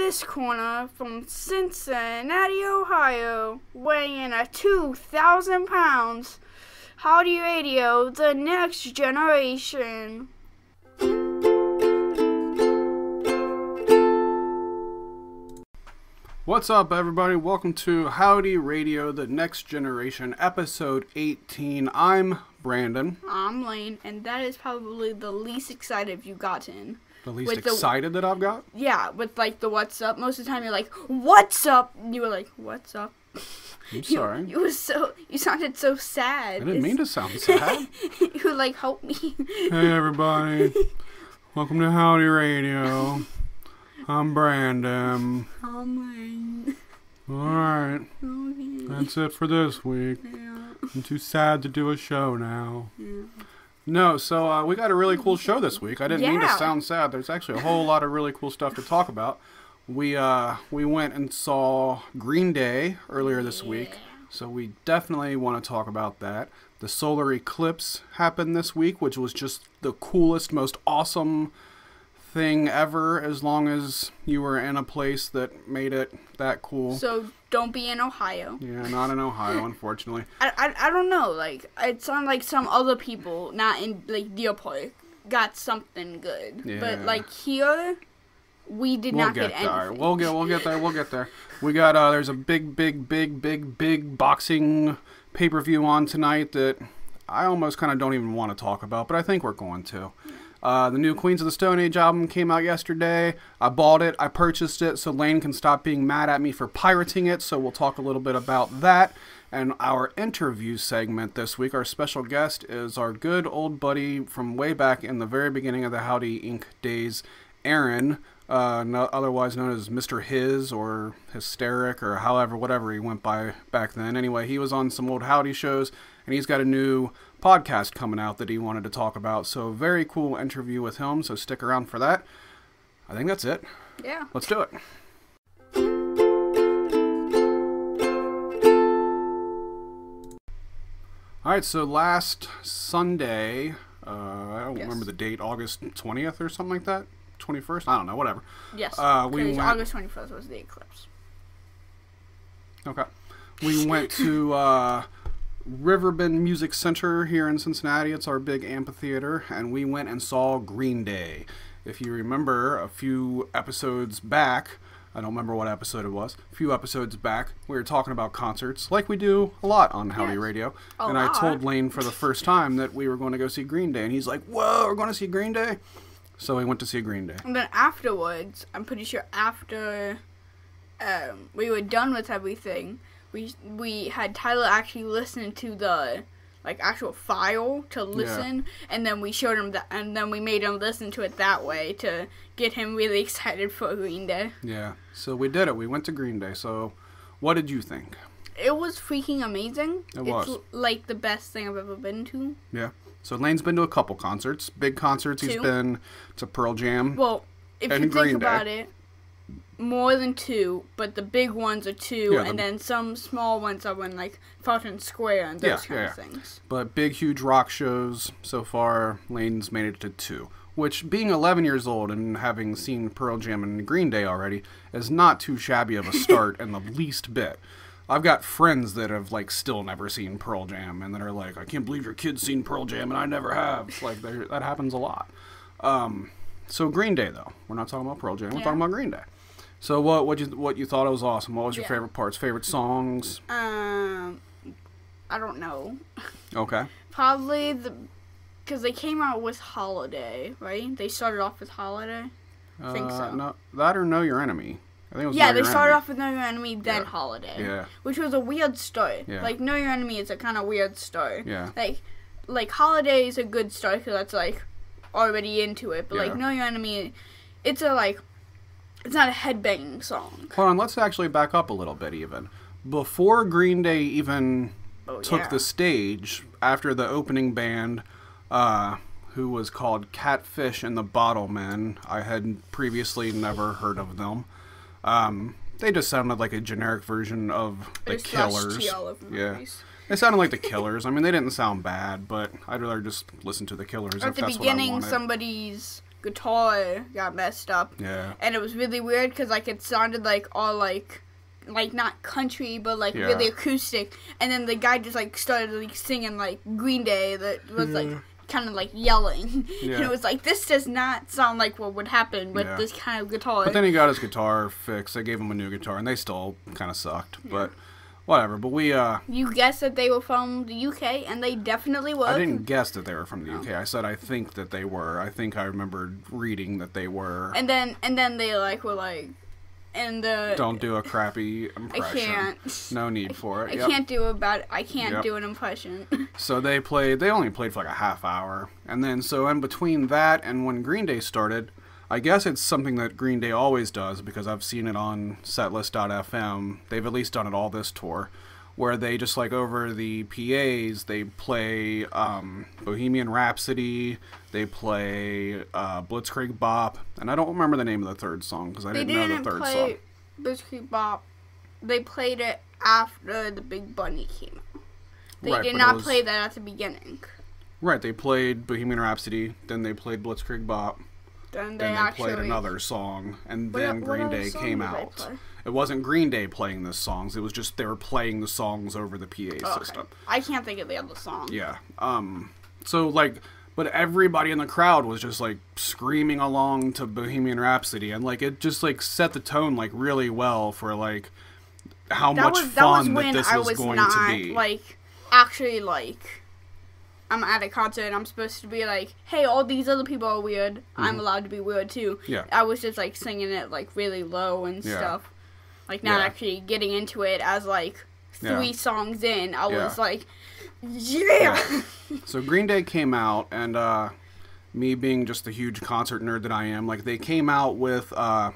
this corner from Cincinnati, Ohio, weighing in at 2,000 pounds. Howdy Radio, the next generation. What's up, everybody? Welcome to Howdy Radio, the next generation, episode 18. I'm Brandon. I'm Lane, and that is probably the least excited you've gotten. The least excited that I've got? Yeah, with like the what's up. Most of the time you're like, what's up? And you were like, what's up? I'm sorry. You sounded so sad. I didn't mean to sound sad. You were like, help me. Hey, everybody. Welcome to Howdy Radio. I'm Brandon. I'm Lane. Alright. Okay. That's it for this week. Yeah. I'm too sad to do a show now. Yeah. No, so we got a really cool show this week. I didn't mean to Yeah. sound sad. There's actually a whole lot of really cool stuff to talk about. We went and saw Green Day earlier this week, so we definitely want to talk about that. The solar eclipse happened this week, which was just the coolest, most awesome thing ever, as long as you were in a place that made it that cool. So don't be in Ohio. Yeah, not in Ohio, unfortunately. I don't know, like, it sounded like some other people, not in, like, Deer Park, got something good. Yeah. But, like, here, we did not get anything. There. We'll get there. We got, there's a big boxing pay-per-view on tonight that I almost kind of don't even want to talk about, but I think we're going to. The new Queens of the Stone Age album came out yesterday. I bought it. I purchased it so Lane can stop being mad at me for pirating it. So we'll talk a little bit about that. And our interview segment this week, our special guest is our good old buddy from way back in the very beginning of the Howdy Inc. days, Aaron, otherwise known as Mr. Hiz or Hysteric or whatever he went by back then. Anyway, he was on some old Howdy shows, and he's got a new podcast coming out that he wanted to talk about. So very cool interview with him, so stick around for that. I think that's it. Yeah. Let's do it. Alright, so last Sunday, I don't remember the date, August 20th or something like that? 21st? I don't know, whatever. Yes, August 21st was the eclipse. Okay. We went to Riverbend Music Center here in Cincinnati. It's our big amphitheater, and we went and saw Green Day. If you remember a few episodes back, I don't remember what episode it was, a few episodes back, we were talking about concerts, like we do a lot on Howdy Radio. And I told Lane for the first time that we were going to go see Green Day, and he's like, whoa, we're going to see Green Day? So we went to see Green Day. And then afterwards, I'm pretty sure after we were done with everything, we had Tyler actually listen to the actual file to listen, and then we showed him that, and then we made him listen to it that way to get him really excited for Green Day. Yeah, so we did it. We went to Green Day. So what did you think? It was freaking amazing. It's like the best thing I've ever been to. Yeah. So Lane's been to a couple concerts, big concerts. He's been to Pearl Jam. Well, if you think about it, more than two, but the big ones are two, and then some small ones are in like Fountain Square and those kind of things. But big, huge rock shows so far, Lane's made it to 2. Which, being 11 years old and having seen Pearl Jam and Green Day already, is not too shabby of a start in the least bit. I've got friends that have still never seen Pearl Jam, and that are like, I can't believe your kid's seen Pearl Jam and I never have. That happens a lot. So Green Day, though, we're not talking about Pearl Jam. We're talking about Green Day. So what you thought it was awesome? What was your favorite parts? Favorite songs? I don't know. Okay. Probably because they came out with Holiday, right? They started off with Holiday. I think so. No, that or Know Your Enemy. I think it was they started off with Know Your Enemy, then Holiday. Yeah. Which was a weird start. Yeah. Know Your Enemy is a kind of weird start. Yeah. Like Holiday is a good start because that's already into it, but Know Your Enemy, it's not a headbanging song. Hold on, let's actually back up a little bit even. Before Green Day even took the stage, after the opening band, who was called Catfish and the Bottlemen, I had previously never heard of them. They just sounded like a generic version of the Killers. Yeah. They sounded like the Killers. I mean, they didn't sound bad, but I'd rather just listen to the Killers if that's what I wanted. At the beginning, somebody's guitar got messed up. Yeah. And it was really weird because, like, it sounded like all, like not country, but, like, really acoustic. And then the guy just, like, started, like, singing, like, Green Day that was, like, kind of, like, yelling. Yeah. And it was like, this does not sound like what would happen with this kind of guitar. But then he got his guitar fixed. They gave him a new guitar, and they still kind of sucked. Yeah. But whatever. But we, You guessed that they were from the UK, and they definitely were. I didn't guess that they were from the UK. I said I think that they were. I think I remembered reading that they were. And then they, like, were like... And don't do a crappy impression. I can't. No need for it. I can't do an impression. So they only played for like a half hour. And then, so in between that and when Green Day started, I guess it's something that Green Day always does because I've seen it on setlist.fm. They've at least done it all this tour. Where they just, like, over the PAs, they play Bohemian Rhapsody, they play Blitzkrieg Bop, and I don't remember the name of the third song because I didn't know the third song. They didn't play Blitzkrieg Bop. They played it after the Big Bunny came out. They did not play that at the beginning. Right, they played Bohemian Rhapsody, then they played Blitzkrieg Bop, then they played another song, and then Green Day came out. It wasn't Green Day playing the songs. It was just they were playing the songs over the PA system. I can't think of the other song. Yeah. So, like, but everybody in the crowd was just, like, screaming along to Bohemian Rhapsody. And, like, it just, like, set the tone, like, really well for, like, how much fun that this was going to be. Like, actually, like... I'm at a concert and I'm supposed to be like, hey, all these other people are weird. I'm allowed to be weird, too. Yeah. I was just, like, singing it, like, really low and stuff. Like, not actually getting into it as, like, 3 songs in. I was like, yeah! So Green Day came out, and me being just the huge concert nerd that I am, like, they came out with a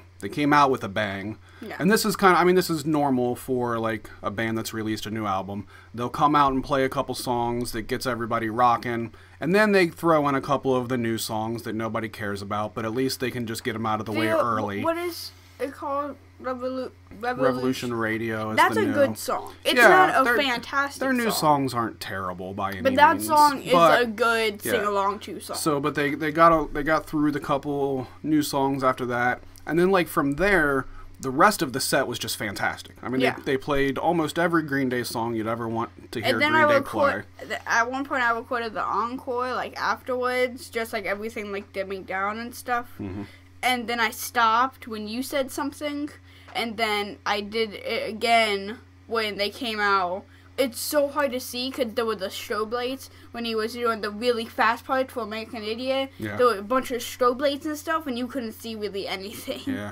bang. Yeah. And this is this is normal for, like, a band that's released a new album. They'll come out and play a couple songs that gets everybody rocking, and then they throw in a couple of the new songs that nobody cares about, but at least they can just get them out of the way early. What is it called? Revolution Radio is That's the new. a good song. It's not a fantastic Their new song. songs aren't terrible by any means. But that song is a good sing-along to song. So, but they got through the couple new songs after that, and then, like, from there, the rest of the set was just fantastic. I mean, they played almost every Green Day song you'd ever want to hear Green Day play. At one point, I recorded the encore, like, afterwards, just, like, everything, like, dimming down and stuff. Mm-hmm. And then I stopped when you said something, and then I did it again when they came out. It's so hard to see because there were the strobe lights when he was doing the really fast part for American Idiot. Yeah. There were a bunch of strobe lights and stuff, and you couldn't see really anything. Yeah.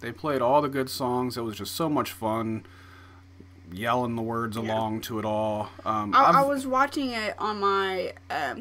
They played all the good songs. It was just so much fun yelling the words along to it all. I was watching it on my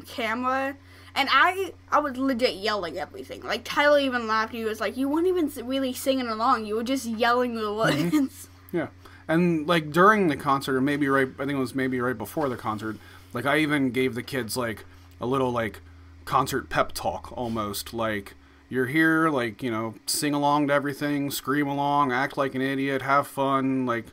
camera, and I was legit yelling everything. Like, Tyler even laughed. He was like, you weren't even really singing along. You were just yelling the words. Mm-hmm. Yeah. And, like, during the concert, or I think it was maybe right before the concert, like, I even gave the kids, like, a little, like, concert pep talk almost. Like, you're here, like, you know, sing along to everything, scream along, act like an idiot, have fun. Like,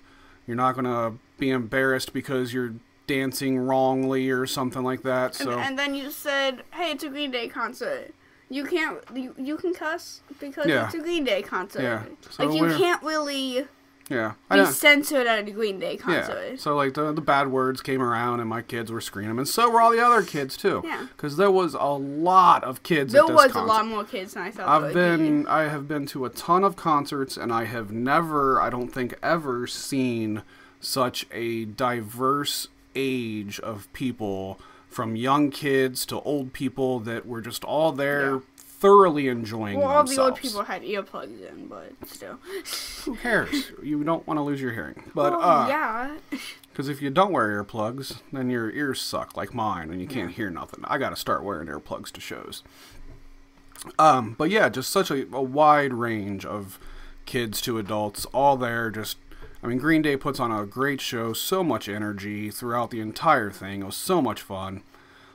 you're not going to be embarrassed because you're dancing wrongly or something like that. So and then you said, hey, it's a Green Day concert. You can cuss because it's a Green Day concert. Yeah. So like, you can't really Yeah. Be censored at a Green Day concert. Yeah. So, like, the bad words came around, and my kids were screaming, and so were all the other kids, too. Yeah. Because there was a lot of kids at this concert. There was a lot more kids than I thought there would be. I have been to a ton of concerts, and I have never, I don't think ever, seen such a diverse age of people, from young kids to old people, that were just all there thoroughly enjoying themselves. All the old people had earplugs in, but still. Who cares? You don't want to lose your hearing. But, yeah. Because if you don't wear earplugs, then your ears suck like mine, and you can't hear nothing. I gotta start wearing earplugs to shows. But yeah, just such a wide range of kids to adults, all there. Just, I mean, Green Day puts on a great show, so much energy throughout the entire thing. It was so much fun.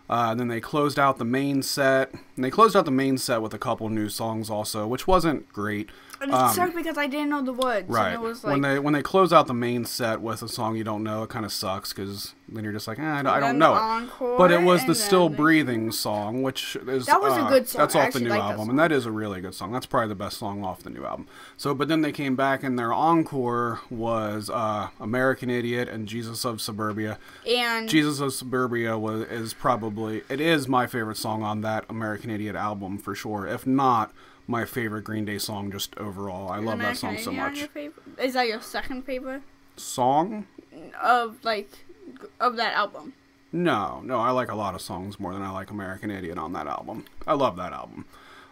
Then they closed out the main set. And they closed out the main set with a couple new songs also, which wasn't great. And it sucked because I didn't know the words. Right. And it was like... When they close out the main set with a song you don't know, it kind of sucks because then you're just like, I And don't then know the it. encore, But it was the and Still then Breathing song, which is That was a good song. That's I off the actually new like that album, song. and that is a really good song. That's probably the best song off the new album. So, but then they came back, and their encore was American Idiot and Jesus of Suburbia. And Jesus of Suburbia is my favorite song on that American Idiot album for sure. If not my favorite Green Day song just overall. I love that song so much. Is that your second favorite Song? of that album? No, I like a lot of songs more than I like American Idiot on that album. I love that album.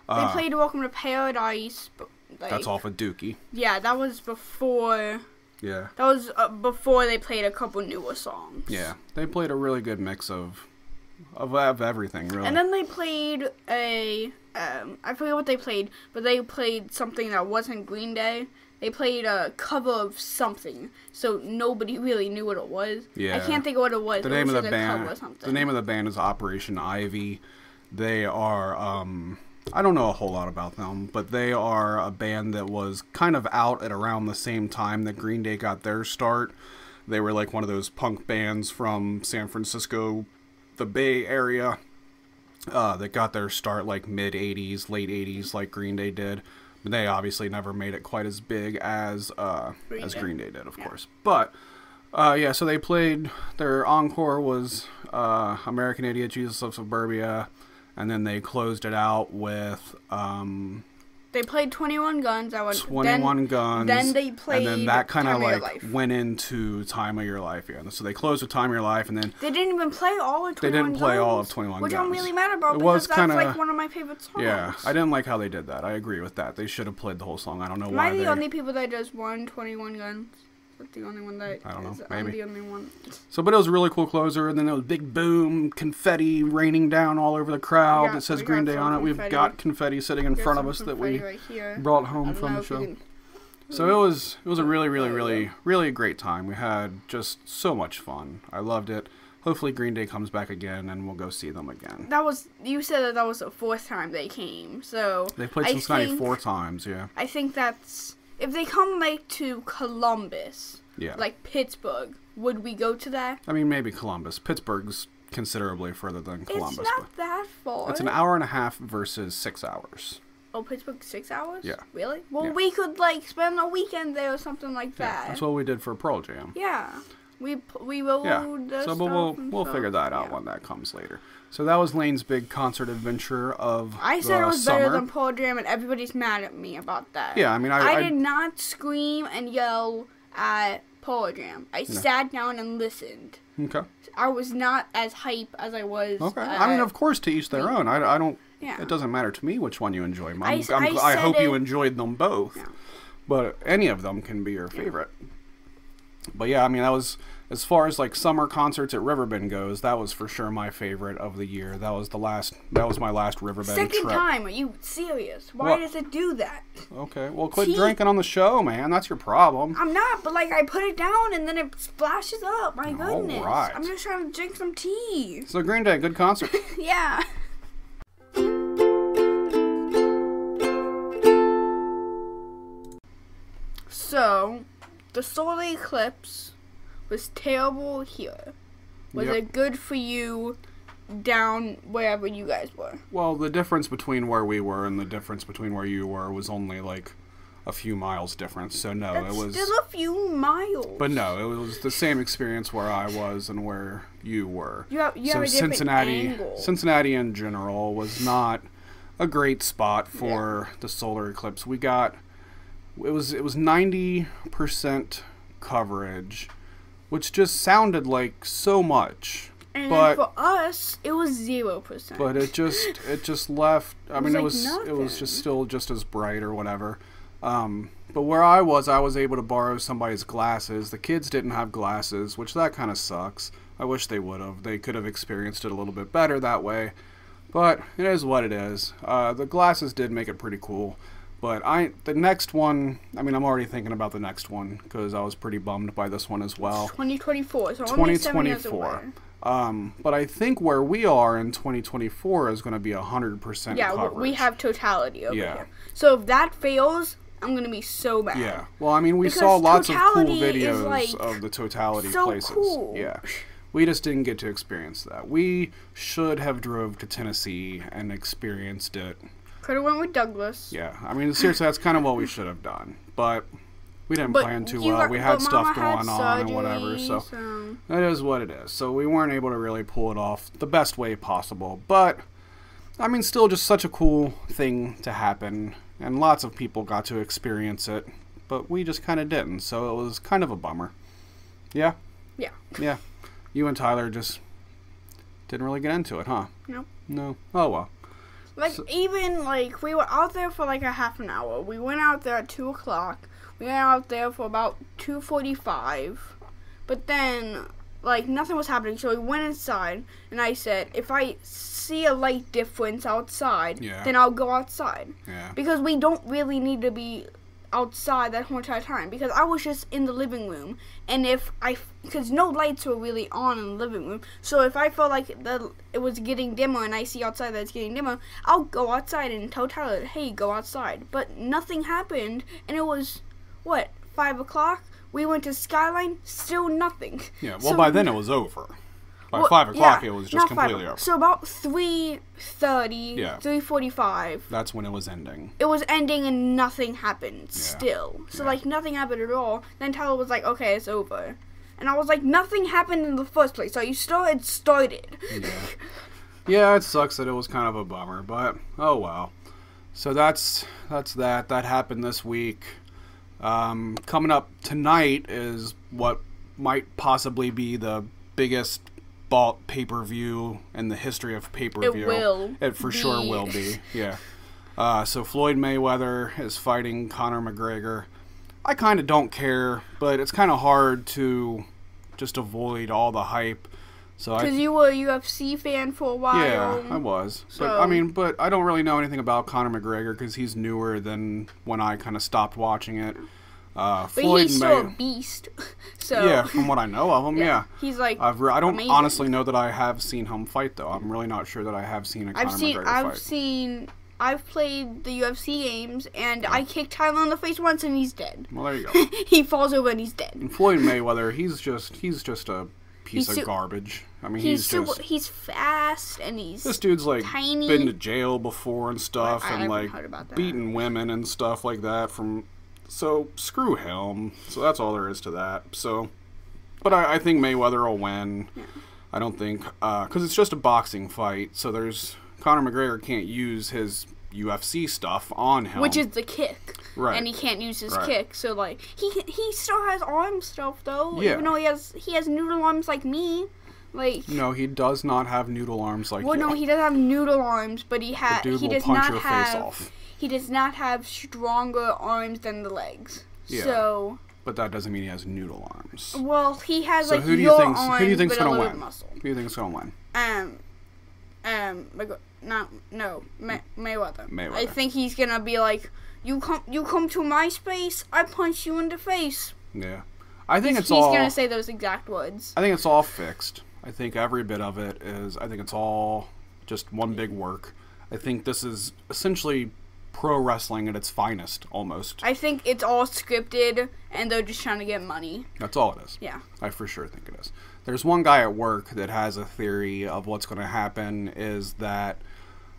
They played Welcome to Paradise. But, That's off of Dookie. Yeah, that was before. Yeah. That was before they played a couple newer songs. Yeah, they played a really good mix of everything, really. And then they played I forget what they played, but they played something that wasn't Green Day. They played a cover of something, so nobody really knew what it was. Yeah. I can't think of what it was. The name of the band. The name of the band is Operation Ivy. They are I don't know a whole lot about them, but they are a band that was kind of out at around the same time that Green Day got their start. They were like one of those punk bands from San Francisco, the Bay Area, that got their start like mid-'80s, late 80s like Green Day did. But they obviously never made it quite as big as Green Day did, of course. But, so they played, their encore was American Idiot, Jesus of Suburbia, and then they closed it out with... they played 21 Guns. 21 Guns. Then they played and then that kind of Time of Your like Life. went into Time of Your Life. Yeah. So they closed with Time of Your Life, and then They didn't even play all of 21 Guns. they didn't play all of 21 which Guns. I'm really mad about It because was that's kinda, like one of my favorite songs. Yeah, I didn't like how they did that. I agree with that. They should have played the whole song. I don't know Am why I the they... only people that just won 21 Guns? Is that the only one that I don't know, is- maybe. I'm the only one. So, but it was a really cool closer, and then there was big boom, confetti raining down all over the crowd that says we Green got Day some on it. We've confetti. got confetti sitting in There's front of some us that confetti we right here. brought I home don't from know the if you show. can- So it was a really, really, really, really great time. We had just so much fun. I loved it. Hopefully Green Day comes back again, and we'll go see them again. You said that was the fourth time they came, so They played Cincinnati 4 times, yeah. I think that's if they come like to Columbus, Yeah. like Pittsburgh, would we go to that? I mean, maybe Columbus. Pittsburgh's considerably further than Columbus. It's not that far. It's an hour and a half versus 6 hours. Oh, Pittsburgh 6 hours? Yeah. Really? Well, Yeah. we could like spend a weekend there or something like Yeah, that. that's what we did for Pearl Jam. Yeah. We rode Yeah. the So, but stuff and we'll stuff. figure that out Yeah. when that comes later. So that was Lane's big concert adventure of I said the it was summer. better than Pearl Jam, and everybody's mad at me about that. Yeah, I mean, I did not scream and yell at Pearl Jam. I sat down and listened. Okay. I was not as hype as I was. Okay. I mean, of course, to each their own. I don't. Yeah. It doesn't matter to me which one you enjoy. I I hope said you it- enjoyed them both. Yeah. But any of them can be your favorite. But yeah, I mean, that was, as far as like summer concerts at Riverbend goes, that was for sure my favorite of the year. That was my last Riverbend Second trip. time? Are you serious? Why What? does it do that? Okay, well, quit Tea. drinking on the show, man. That's your problem. I'm not, but like I put it down and then it splashes up. My goodness. right. I'm just trying to drink some tea. So Green Day, good concert. Yeah. So, the solar eclipse was terrible here. Was Yep. it good for you down wherever you guys were? Well, the difference between where we were and the difference between where you were was only like a few miles difference. So no, That's it was. still a few miles. But no, it was the same experience where I was and where you were. You have So a different Cincinnati, angle. Cincinnati in general was not a great spot for the solar eclipse. We got it was 90% coverage, which just sounded like so much. And but then for us, it was 0%. but it just left. I mean, like it was nothing. just still just as bright or whatever. But where I was able to borrow somebody's glasses. The kids didn't have glasses, which that kind of sucks. I wish they would have. They could have experienced it a little bit better that way. But it is what it is. The glasses did make it pretty cool. But the next one, I mean, I'm already thinking about the next one because I was pretty bummed by this one as well. 2024, so only 7 years away. 2024. But I think where we are in 2024 is going to be 100% Yeah, coverage. we have totality over Yeah. here. So if that fails, I'm going to be so mad. Yeah. Well, I mean, we Because saw lots of cool totality is, videos like, of the totality so places. cool. Yeah. We just didn't get to experience that. We should have drove to Tennessee and experienced it. Could have went with Douglas. Yeah, I mean, seriously, that's kind of what we should have done. But we didn't plan too well. We had stuff going on and whatever, so that is what it is. So we weren't able to really pull it off the best way possible. But, I mean, still just such a cool thing to happen. And lots of people got to experience it. But we just kind of didn't, so it was kind of a bummer. Yeah? Yeah. Yeah. You and Tyler just didn't really get into it, huh? Nope. No. Oh, well. Like, even, like, we were out there for, like, a half an hour. We went out there at 2 o'clock. We went out there for about 2:45. But then, like, nothing was happening, so we went inside. And I said, if I see a light difference outside, then I'll go outside. Yeah. Because we don't really need to be outside that whole entire time, because I was just in the living room, and because no lights were really on in the living room, so if I felt like it was getting dimmer and I see outside that it's getting dimmer, I'll go outside and tell Tyler, hey, go outside. But nothing happened, and it was 5 o'clock, we went to Skyline, still nothing. Yeah, well, by then it was over. By 5 o'clock, it was just completely over. So about 3:30, 3:45. That's when it was ending. It was ending and nothing happened still. So, like, nothing happened at all. Then Tyler was like, okay, it's over. And I was like, nothing happened in the first place. So you still had started. Yeah. Yeah, it sucks that it was kind of a bummer, but oh well. So that's that. That happened this week. Coming up tonight is what might possibly be the biggest bought pay-per-view in the history of pay-per-view. It will. It for sure will be. Yeah. So Floyd Mayweather is fighting Conor McGregor. I kind of don't care, but it's kind of hard to just avoid all the hype. So because you were a UFC fan for a while. Yeah, I was. So. But I don't really know anything about Conor McGregor because he's newer than when I kind of stopped watching it. But Floyd he's still a beast. So yeah, from what I know of him, yeah. He's like I don't amazing. honestly know that I have seen him fight though. I'm really not sure that I have seen a Conor McGregor fight. I've played the UFC games, and I kicked Tyler in the face once, and he's dead. Well, there you go. He falls over, and he's dead. And Floyd Mayweather, he's just a piece of garbage. I mean, he's fast, and this dude's like tiny. Been to jail before and stuff, and like beating women and stuff like that. So screw him. So that's all there is to that. So, but I think Mayweather will win. Yeah. I don't think because it's just a boxing fight. So Conor McGregor can't use his UFC stuff on him, which is the kick, right? And he can't use his kick. So like he still has arm stuff though, even though he has noodle arms like me. Like no, he does not have noodle arms like you. Well, no, he doesn't have noodle arms, but he does not have. Face off. He does not have stronger arms than the legs. Yeah. So. But that doesn't mean he has noodle arms. Well, he has so like who do your you arms, who do you think's but gonna a win? little muscle. Who do you think's gonna win? Mayweather. I think he's gonna be like, you come to my space, I punch you in the face. Yeah, I think he's gonna say those exact words. I think it's all fixed. I think every bit of it is. I think it's all just one big work. I think this is essentially pro wrestling at its finest, almost. I think it's all scripted, and they're just trying to get money. That's all it is. Yeah. I for sure think it is. There's one guy at work that has a theory of what's going to happen is that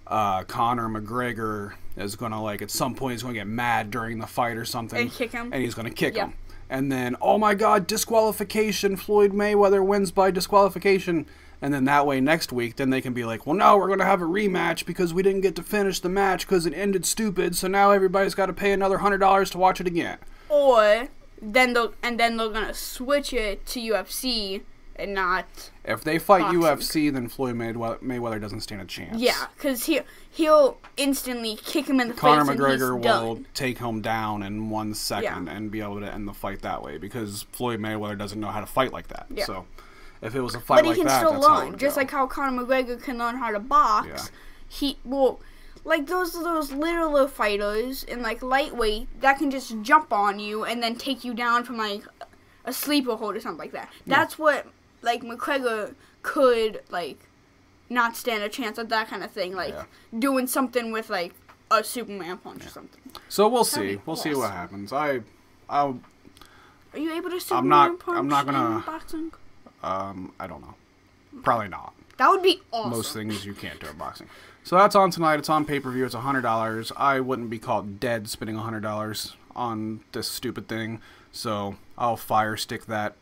Conor McGregor is going to, like, at some point he's going to get mad during the fight or something. And kick him. And he's going to kick him. And then, oh my God, disqualification. Floyd Mayweather wins by disqualification. And then that way next week, then they can be like, well, no, we're going to have a rematch because we didn't get to finish the match because it ended stupid. So now everybody's got to pay another $100 to watch it again. Or then they're going to switch it to UFC and not. If they fight boxing. UFC, then Floyd Mayweather doesn't stand a chance. Yeah, because he'll instantly kick him in the Conor face. McGregor and he's will done. take him down in 1 second and be able to end the fight that way because Floyd Mayweather doesn't know how to fight like that. Yeah. So if it was a fight like that, that's how it would go. But he can still learn, just like how Conor McGregor can learn how to box. Yeah. Like those littler fighters in like lightweight that can just jump on you and then take you down from like a sleeper hold or something like that. That's what like McGregor could like not stand a chance at that kind of thing, like doing something with like a Superman punch or something. So we'll see. We'll see what happens. Are you able to Superman punch I'm not gonna. in boxing? I don't know. Probably not. That would be awesome. Most things you can't do at boxing. So that's on tonight. It's on pay-per-view. It's $100. I wouldn't be caught dead spending $100 on this stupid thing. So I'll fire stick that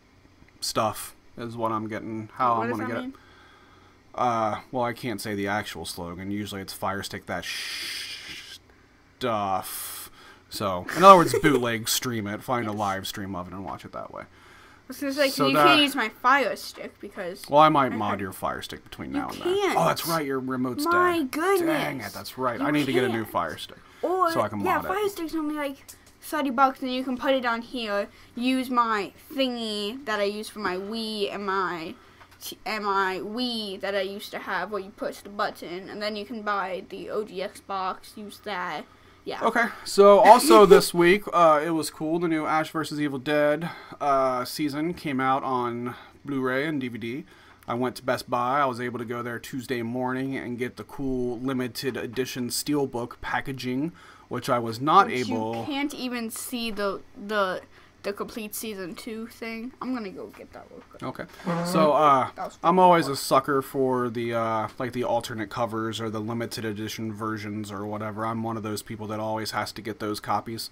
stuff is what I'm getting. How I'm going to get it. Well, I can't say the actual slogan. Usually it's fire stick that stuff. So, in other words, bootleg, stream it. Find a live stream of it and watch it that way. I was going to say, so you can't use my fire stick because... Well, I might mod your fire stick between now and then. Can't. Oh, that's right. Your remote's dead. My goodness. Dang it. That's right. I need to get a new fire stick. Or, so I can mod it. Fire stick's only like $30 and you can put it on here, use my thingy that I use for my Wii and my Wii that I used to have where you push the button, and then you can buy the OG Xbox, use that. Yeah. Okay, so also this week, it was cool. The new Ash vs. Evil Dead season came out on Blu-ray and DVD. I went to Best Buy. I was able to go there Tuesday morning and get the cool limited edition steelbook packaging, which I was not able... You can't even see the complete season 2 thing. I'm gonna go get that real quick. Okay. So, I'm always a sucker for the, like the alternate covers or the limited edition versions or whatever. I'm one of those people that always has to get those copies.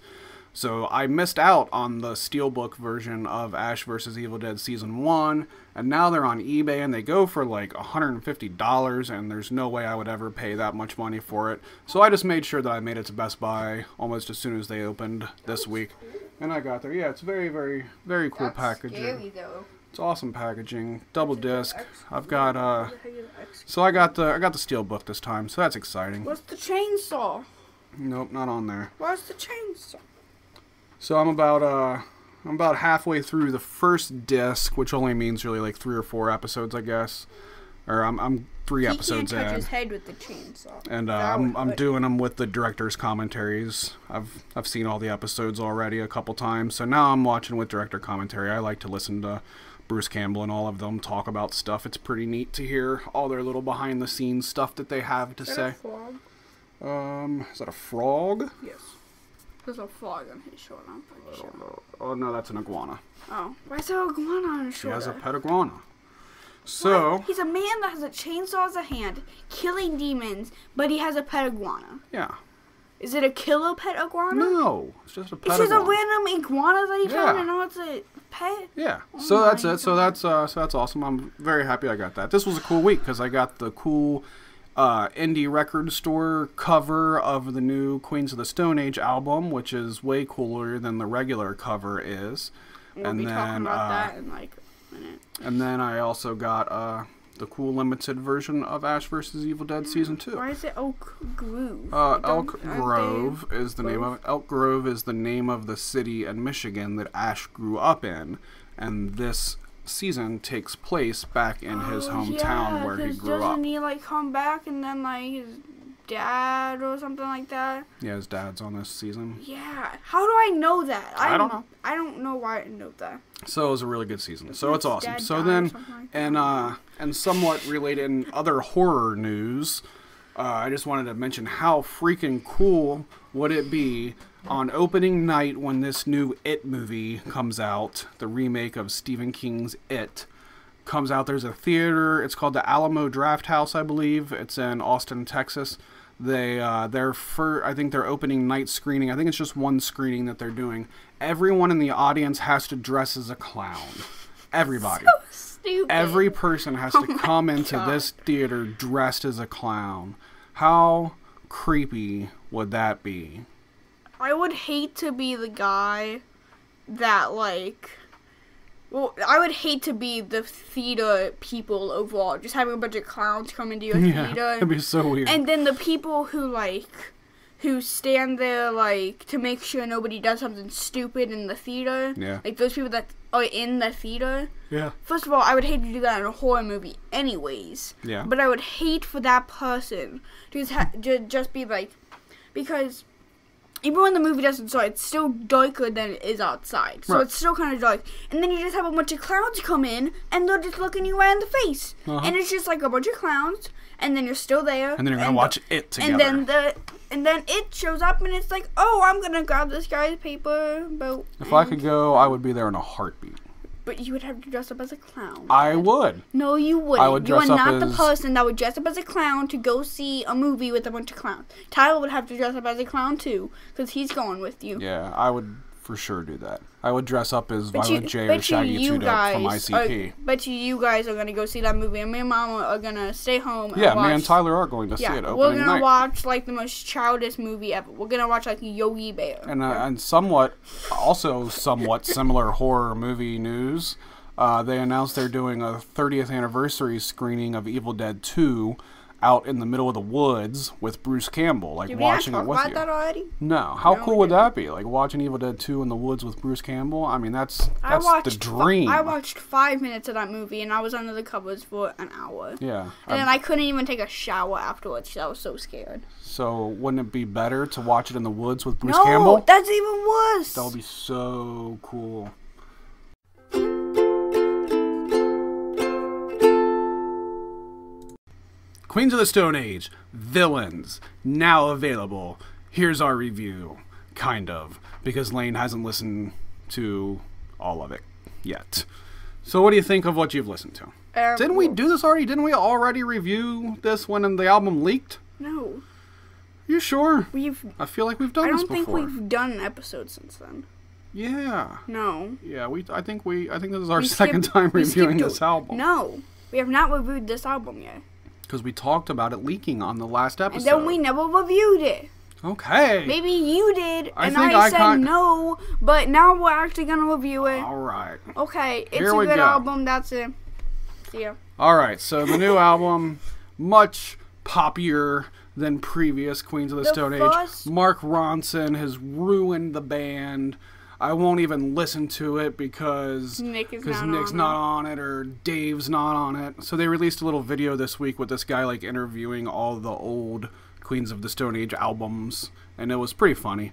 So, I missed out on the steelbook version of Ash vs. Evil Dead Season 1, and now they're on eBay, and they go for like $150, and there's no way I would ever pay that much money for it. So, I just made sure that I made it to Best Buy almost as soon as they opened this week. And I got there. Yeah, it's very, very, very cool packaging. Scary, though. It's awesome packaging. Double disc. I've got so I got the steelbook this time, so that's exciting. What's the chainsaw? Nope, not on there. Where's the chainsaw? So I'm about halfway through the first disc, which only means really like 3 or 4 episodes, I guess. Or I'm 3 episodes in. He can't touch his head with the chainsaw. And I'm doing them with the director's commentaries. I've seen all the episodes already a couple times, so now I'm watching with director commentary. I like to listen to Bruce Campbell and all of them talk about stuff. It's pretty neat to hear all their little behind the scenes stuff that they have to say. Is that a frog? Is that a frog? Yes. There's a frog on his shoulder, I'm pretty sure. Oh no, that's an iguana. Oh, why is there an iguana on his shoulder? He has a pet iguana. So what? He's a man that has a chainsaw as a hand, killing demons, but he has a pet iguana. Yeah. Is it a killer pet iguana? No, it's just a pet iguana. It's just iguana. a random iguana that he found, and now it's a pet. Yeah. So that's it. So that's awesome. I'm very happy I got that. This was a cool week because I got the cool indie record store cover of the new Queens of the Stone Age album, which is way cooler than the regular cover is. We'll be talking about that in like a minute. And then I also got the cool limited version of Ash vs. Evil Dead Season 2. Why is it Elk Grove? Elk Grove is the name of it. Elk Grove is the name of the city in Michigan that Ash grew up in, and this season takes place back in his hometown where he grew up. Doesn't he like come back and then like his dad or something like that? Yeah, his dad's on this season. Yeah. How do I know that? I don't know. I don't know why I know that. So it was a really good season. So it's awesome. So then, and somewhat related in other horror news, I just wanted to mention how freaking cool would it be on opening night when this new It movie comes out, the remake of Stephen King's It comes out. There's a theater. It's called the Alamo Drafthouse, I believe. It's in Austin, Texas. I think their opening night screening, I think it's just one screening that they're doing. Everyone in the audience has to dress as a clown. Everybody. So stupid. Every person has to come into this theater dressed as a clown. How creepy would that be? I would hate to be the guy that I would hate to be the theater people overall, just having a bunch of clowns come into your theater. That'd be so weird. And then the people who stand there, to make sure nobody does something stupid in the theater. Yeah. Like, those people that are in the theater. Yeah. First of all, I would hate to do that in a horror movie anyways. Yeah. But I would hate for that person to just be because even when the movie doesn't start, it's still darker than it is outside. So It's still kind of dark. And then you just have a bunch of clowns come in, and they're just looking you right in the face. Uh-huh. And it's just like a bunch of clowns, and then you're still there. And then you're going to watch It together. And then It shows up, and it's like, oh, I'm going to grab this guy's paper boat. If I could go, I would be there in a heartbeat. But you would have to dress up as a clown. I would. No, you wouldn't. I would dress you are up not the as- person that would dress up as a clown to go see a movie with a bunch of clowns. Tyler would have to dress up as a clown too, because he's going with you. Yeah, I would for sure do that. I would dress up as Violet J or Shaggy Two Dope from ICP. Bet you guys are gonna go see that movie, and me and Mama are gonna stay home. Yeah, and watch, me and Tyler are going to see it opening we're gonna night. watch like the most childish movie ever. We're gonna watch like Yogi Bear. And somewhat similar horror movie news. They announced they're doing a 30th anniversary screening of Evil Dead 2 out in the middle of the woods with Bruce Campbell, like Did we watching not it talk with about you. that already? No, how No, cool we would didn't. that be? Like watching Evil Dead 2 in the woods with Bruce Campbell. I mean, that's the dream. I watched 5 minutes of that movie, and I was under the covers for an hour. Yeah. And then I couldn't even take a shower afterwards because I was so scared. So wouldn't it be better to watch it in the woods with Bruce No, Campbell? that's even worse. That would be so cool. Queens of the Stone Age, Villains, now available. Here's our review, kind of, because Lane hasn't listened to all of it yet. So what do you think of what you've listened to? Didn't we do this already? Didn't we already review this when the album leaked? No. You sure? I feel like we've done this before. I don't think we've done an episode since then. Yeah. No. Yeah, I think this is our second time reviewing this album. No. We have not reviewed this album yet. Because we talked about it leaking on the last episode. And then we never reviewed it. Okay. Maybe you did, I and think I said no, but now we're actually going to review it. All right. Okay, it's Here a we good go. album, that's it. See ya. All right, so the new album, much poppier than previous Queens of the Stone Age. Mark Ronson has ruined the band. I won't even listen to it because Nick's not on it or Dave's not on it. So they released a little video this week with this guy like interviewing all the old Queens of the Stone Age albums, and it was pretty funny.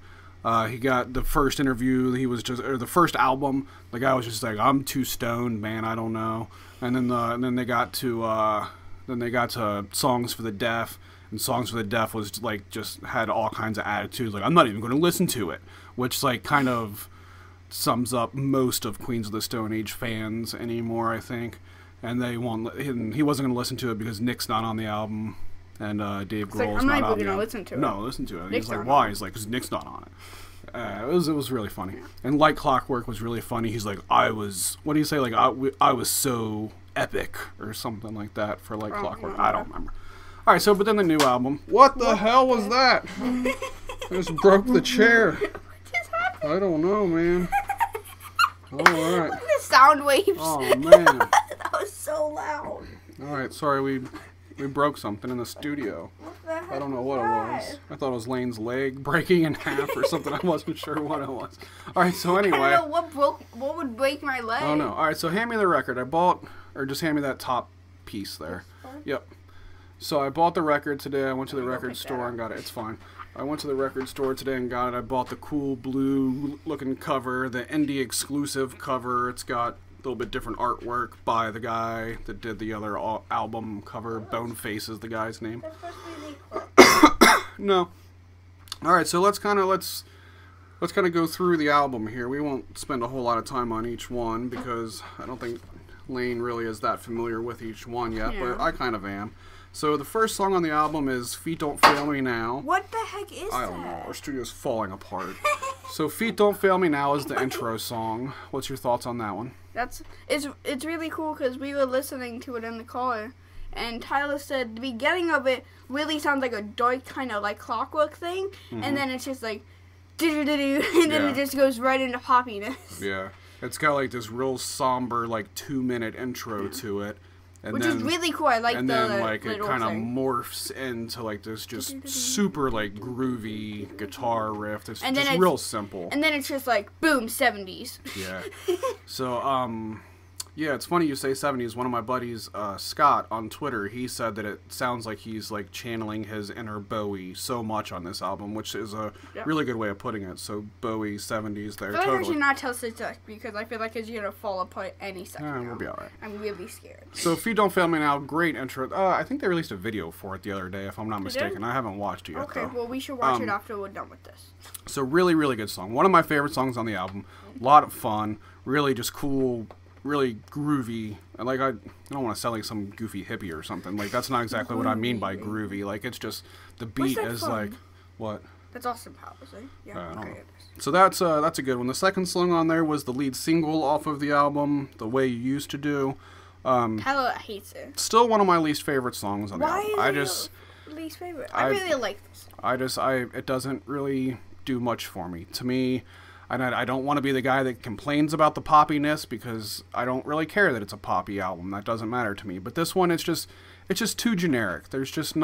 He got the first interview. The first album. The guy was just like, "I'm too stoned, man. I don't know." And then they got to Songs for the Deaf, and Songs for the Deaf was like just had all kinds of attitudes. Like, I'm not even going to listen to it, which like kind of sums up most of Queens of the Stone Age fans anymore, I think. And he wasn't going to listen to it because Nick's not on the album, and Dave Grohl's not on it. I'm not even going to listen to it. No, listen to it. Nick's He's like, why? He's like, because Nick's not on it. It was really funny. And Like Clockwork was really funny. He's like, what do you say? Like, I was so epic or something like that for Like Clockwork. I don't remember. All right, so but then the new album. What the hell was that? I just broke the chair. I don't know, man. All right. Look at the sound waves. Oh, man. That was so loud. All right, sorry, we broke something in the studio. What the heck I don't know what it was. I thought it was Lane's leg breaking in half or something. I wasn't sure what it was. All right, so anyway. I don't know what would break my leg. Oh, no. All right, so hand me the record. Just hand me that top piece there. Yep. So I bought the record today. I went to the record store and got it. It's fine. I went to the record store today and got it. I bought the cool blue looking cover, the indie exclusive cover. It's got a little bit different artwork by the guy that did the other album cover. Boneface is the guy's name. No. All right, so let's kind of go through the album here. We won't spend a whole lot of time on each one because I don't think Lane really is that familiar with each one yet, but I kind of am. So the first song on the album is Feet Don't Fail Me Now. What the heck is that? I don't know. Our studio's falling apart. So Feet Don't Fail Me Now is the intro song. What's your thoughts on that one? It's really cool because we were listening to it in the car, and Tyler said the beginning of it really sounds like a dark kind of like Clockwork thing, and then it's just like do-do-do-do, and then it just goes right into poppiness. Yeah. It's got like this real somber like 2-minute intro to it. Which is really cool. I like and then like it kind of thing. Morphs into like this just super like groovy guitar riff. It's and just real simple. And then it's just like boom, 70s. Yeah. So yeah, it's funny you say 70s. One of my buddies, Scott, on Twitter, he said that it sounds like he's like channeling his inner Bowie so much on this album, which is a really good way of putting it. So Bowie 70s there. I feel like I should not tell such that because I feel like it's gonna fall apart any second. We'll be alright. I'm really scared. So Feet Don't Fail Me Now, great intro. I think they released a video for it the other day, if I'm not mistaken. I haven't watched it yet, though. Okay, well we should watch it after we're done with this. So really, really good song. One of my favorite songs on the album. A lot of fun. Really just cool really groovy. Like I don't want to sound like some goofy hippie or something. Like that's not exactly what I mean by groovy. Like it's just the beat is from? like what? That's Austin Powers, right? Yeah. Okay. So that's a good one. The second song on there was the lead single off of the album, "The Way You Used to Do." Tyler hates it. Still one of my least favorite songs on the album. Why is it your least favorite? I really like this song. It doesn't really do much for me. To me, I don't want to be the guy that complains about the poppiness because I don't really care that it's a poppy album. That doesn't matter to me. But this one, it's just too generic. There's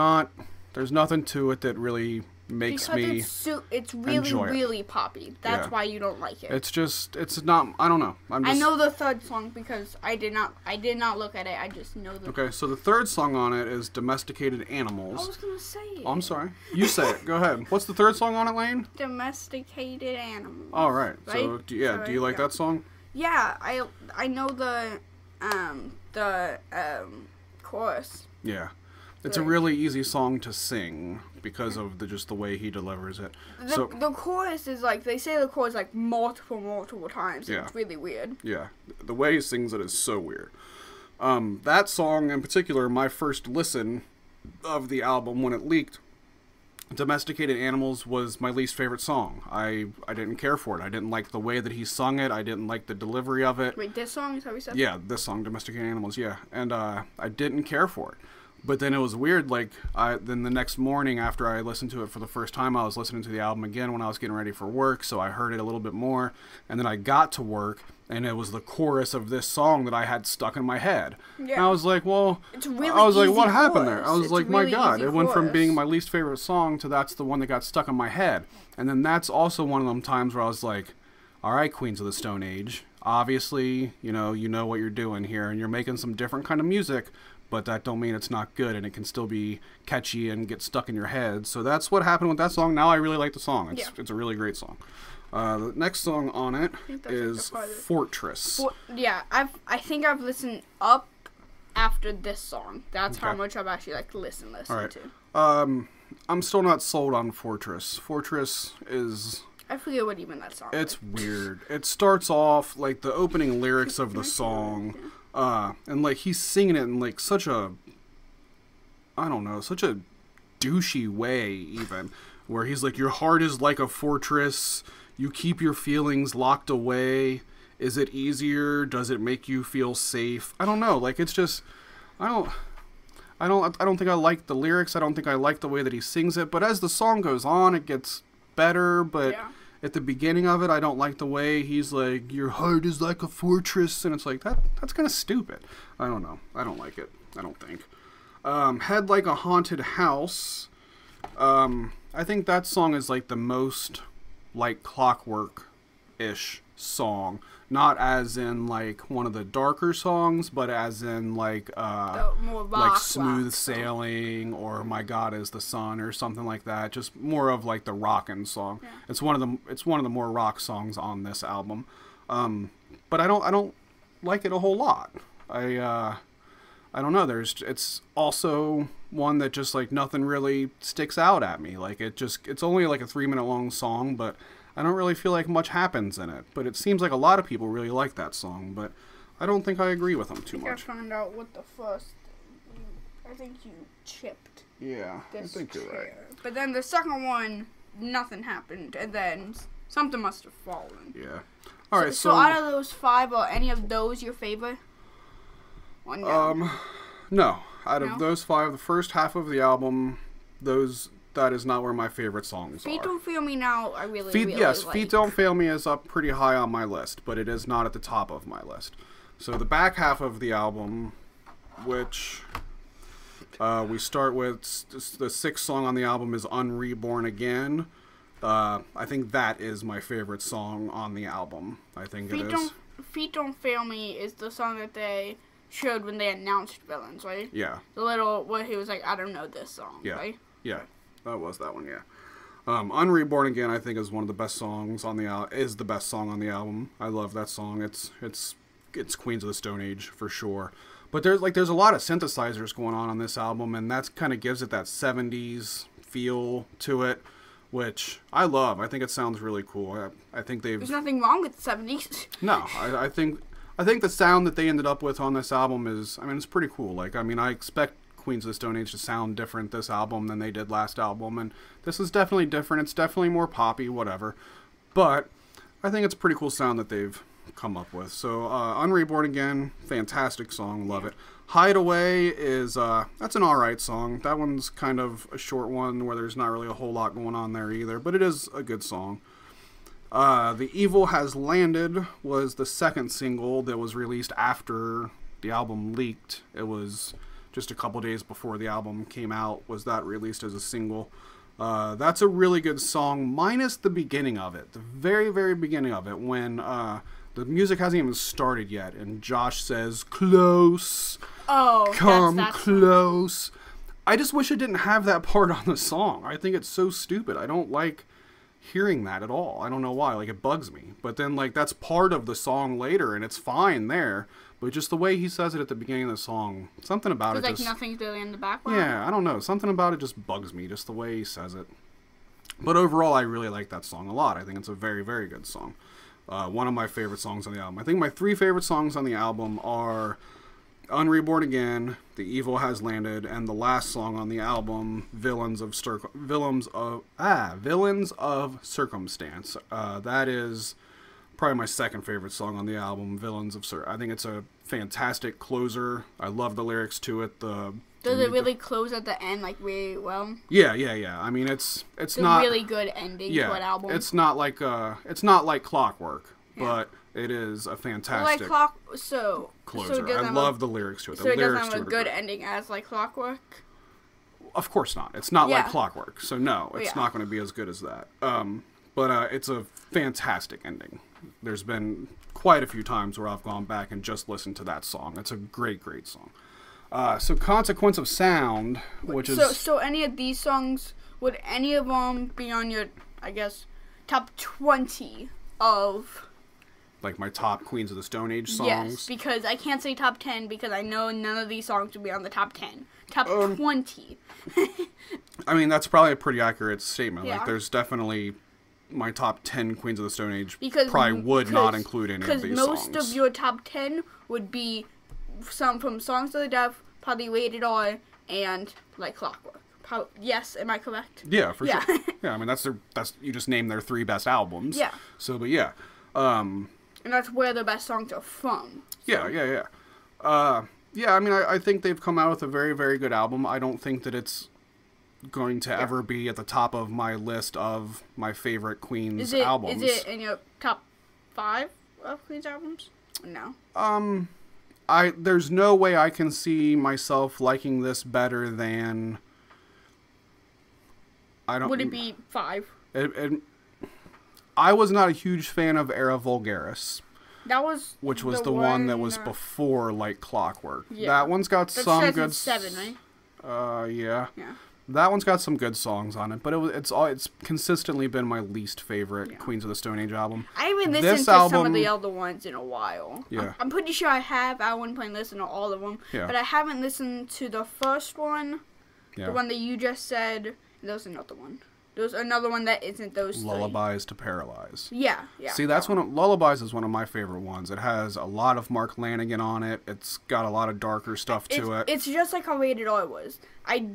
nothing to it that really makes me it's really enjoy it. Really poppy. That's why you don't like it. It's not. I don't know. I know the third song because I did not look at it. I just know the. Okay, so the third song on it is "Domesticated Animals." I was gonna say it. Oh, I'm sorry. You say it. Go ahead. What's the third song on it, Lane? Domesticated Animals. All right. Right? So do you like that song? Yeah, I know the chorus. Yeah. It's a really easy song to sing because of just the way he delivers it. The chorus is like, they say the chorus like multiple times. Yeah. It's really weird. Yeah. The way he sings it is so weird. That song in particular, my first listen of the album when it leaked, "Domesticated Animals" was my least favorite song. I didn't care for it. I didn't like the way that he sung it. I didn't like the delivery of it. Wait, this song is how we said? Yeah, this song, "Domesticated Animals," yeah. And I didn't care for it. But then it was weird, like, then the next morning after I listened to it for the first time, I was listening to the album again when I was getting ready for work, so I heard it a little bit more, and then I got to work, and it was the chorus of this song that I had stuck in my head. Yeah. And I was like, well, it's really I was like, what chorus. happened there? I was like, my God, it went from being chorus. my least favorite song to that's the one that got stuck in my head. And then that's also one of them times where I was like, all right, Queens of the Stone Age, obviously, you know what you're doing here, and you're making some different kind of music, but that don't mean it's not good, and it can still be catchy and get stuck in your head. So that's what happened with that song. Now I really like the song. It's a really great song. The next song on it is "Fortress." I think I've listened up after this song. That's how much I've actually listened right. to. I'm still not sold on "Fortress." "Fortress" is... I forget what even that song is. It's weird. It starts off, like, the opening lyrics of the song... and like he's singing it in like such a, I don't know, such a douchey way even, where he's like, your heart is like a fortress, you keep your feelings locked away, is it easier, does it make you feel safe? I don't know, like it's just, I don't think I like the lyrics, I don't think I like the way that he sings it, but as the song goes on it gets better, but... Yeah. At the beginning of it, I don't like the way he's like, your heart is like a fortress, and it's like, that's kind of stupid. I don't know. I don't like it. I don't think. Head Like a Haunted House. I think that song is like the most like Clockwork-ish song. Not as in like one of the darker songs, but as in like Smooth Sailing or My God Is the Sun or something like that. Just more of like the rockin' song. Yeah. It's one of the more rock songs on this album. But I don't like it a whole lot. I don't know. It's also one that just like nothing really sticks out at me. Like it's only like a 3-minute long song, but I don't really feel like much happens in it, but it seems like a lot of people really like that song, but I don't think I agree with them too much. I found out what the first... I think you chipped. Yeah, I think you're right. But then the second one, nothing happened, and then something must have fallen. Yeah. All right, so out of those 5, are any of those your favorite? No. Out of those 5, the first half of the album, that is not where my favorite songs Feet are. Don't Fail Me Now, I really Yes, like. Feet Don't Fail Me is up pretty high on my list, but it is not at the top of my list. So the back half of the album, which we start with, the 6th song on the album is Unreborn Again. I think that is my favorite song on the album. I think it is. Feet Don't Fail Me is the song that they showed when they announced Villains, right? Yeah. The little, where he was like, I don't know this song, right? Yeah. That was that one, yeah. Unreborn Again, I think, is one of the best songs on the is the best song on the album. I love that song. It's Queens of the Stone Age for sure. But there's a lot of synthesizers going on this album, and that kind of gives it that 70s feel to it, which I love. I think it sounds really cool. I think there's nothing wrong with the 70s. No, I think I think the sound that they ended up with on this album is, I mean, it's pretty cool. Like, I mean, I expect Queens of the Stone Age to sound different this album than they did last album, and this is definitely different. It's definitely more poppy, whatever. But I think it's a pretty cool sound that they've come up with. So, Unreborn Again, fantastic song, love it. Hideaway is, that's an alright song. That one's kind of a short one where there's not really a whole lot going on there either, but it is a good song. The Evil Has Landed was the second single that was released after the album leaked. It was just a couple days before the album came out, was that released as a single. That's a really good song, minus the beginning of it. The very, very beginning of it, when the music hasn't even started yet, and Josh says, "Close, come that's close." I just wish it didn't have that part on the song. I think it's so stupid. I don't like hearing that at all. I don't know why. Like, it bugs me. But then, like, that's part of the song later, and it's fine there. But just the way he says it at the beginning of the song, something about it like just... nothing's really in the background? Yeah, I don't know. Something about it just bugs me, just the way he says it. But overall, I really like that song a lot. I think it's a very, very good song. One of my favorite songs on the album. I think my 3 favorite songs on the album are Unreborn Again, The Evil Has Landed, and the last song on the album, Villains of Circumstance. That is probably my second favorite song on the album, Villains of Circumstance. I think it's a fantastic closer. I love the lyrics to it. Does it really close at the end, like, really well? Yeah. I mean, it's not a really good ending to an album. It's not like Clockwork, but it is a fantastic closer. I love the lyrics to it. So it doesn't have a good ending as like Clockwork? Of course not. It's not like Clockwork, so no, it's not going to be as good as that. But it's a fantastic ending. There's been quite a few times where I've gone back and just listened to that song. It's a great, great song. So Consequence of Sound, which is... So any of these songs, would any of them be on your, I guess, top 20 of... Like my top Queens of the Stone Age songs? Yes, because I can't say top 10 because I know none of these songs would be on the top 10. Top 20. I mean, that's probably a pretty accurate statement. Yeah. Like, there's definitely... My top 10 Queens of the Stone Age probably would not include any of these songs. Because most of your top 10 would be some from Songs to the Deaf, probably Rated R, and like Clockwork. Yes, am I correct? Yeah, for sure. Yeah, I mean, that's you just named their 3 best albums. Yeah. So, but yeah. And that's where the best songs are from. So. Yeah. I mean, I think they've come out with a very, very good album. I don't think that it's going to ever be at the top of my list of my favorite Queens albums. Is it in your top 5 of Queens albums? No. There's no way I can see myself liking this better than... Would it be 5? I was not a huge fan of Era Vulgaris. Which was the one that was before Like Clockwork. Yeah. That one's got some good... 7, right? Yeah. That one's got some good songs on it, but it's consistently been my least favorite Queens of the Stone Age album. I haven't listened to some of the other ones in a while. Yeah. I'm pretty sure I have. I wouldn't plan to listen to all of them. Yeah. But I haven't listened to the first one, the one that you just said. There's another one. There's another one that isn't those 3. Lullabies to Paralyze. Yeah. See, that's Lullabies is one of my favorite ones. It has a lot of Mark Lanigan on it. It's got a lot of darker stuff to it. It's just like how Rated R was. I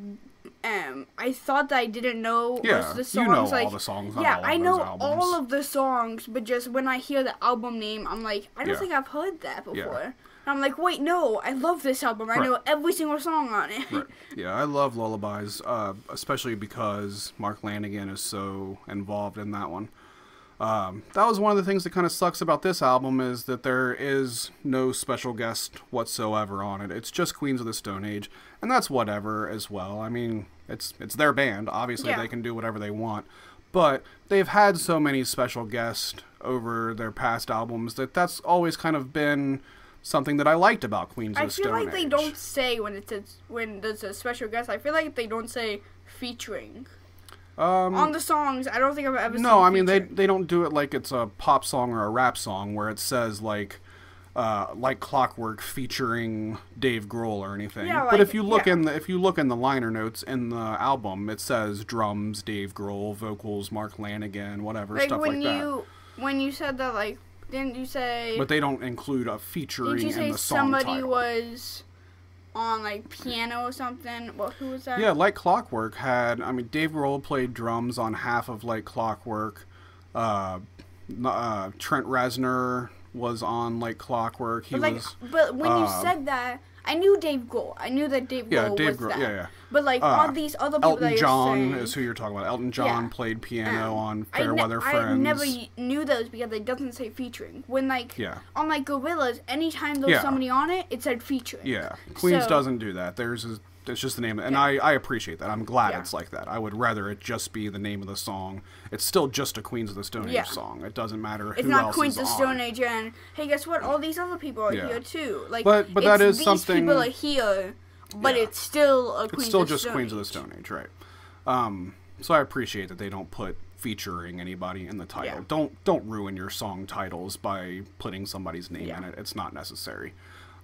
thought that I didn't know most of the songs. You know all the songs on all of I know those albums. all of the songs, but just when I hear the album name, I'm like, I don't think I've heard that before. Yeah. And I'm like, wait, no, I love this album. I know every single song on it. Right. Yeah, I love Lullabies, especially because Mark Lanigan is so involved in that one. That was one of the things that kind of sucks about this album is that there is no special guest whatsoever on it. It's just Queens of the Stone Age, and that's whatever as well. I mean, it's their band. Obviously, they can do whatever they want. But they've had so many special guests over their past albums that's always kind of been something that I liked about Queens of the Stone Age. I feel like they don't say when there's a special guest. I feel like they don't say featuring. On the songs, I don't think I've ever seen No, I mean, they don't do it like it's a pop song or a rap song where it says, like Clockwork featuring Dave Grohl or anything. Yeah, but if you look in the liner notes in the album, it says drums, Dave Grohl, vocals, Mark Lanigan, whatever, stuff like that. When you said that, like, Didn't you say? But they don't include a featuring Didn't you say in the song somebody title. was on like piano or something? Well, who was that? Yeah, Like Clockwork had. I mean, Dave Grohl played drums on half of Like Clockwork. Trent Reznor was on Like Clockwork. But when you said that, I knew Dave Grohl. I knew that Dave Grohl was that. Yeah. But like all these other people Elton that John you're saying, is who you're talking about. Elton John played piano on I Fairweather Friends. I never knew those because it doesn't say featuring. When on like Gorillaz, anytime there was somebody on it, it said featuring. Yeah, Queens doesn't do that. It's just the name, and I appreciate that. I'm glad it's like that. I would rather it just be the name of the song. It's still just a Queens of the Stone Age song. It doesn't matter who else is on. It's not Queens of the Stone Age, and hey, guess what? All these other people are here too. Like, but that is something. These people are here, but it's still a Queens. It's still of just Stone Queens Age. of the Stone Age, right? So I appreciate that they don't put featuring anybody in the title. Yeah. Don't ruin your song titles by putting somebody's name in it. It's not necessary.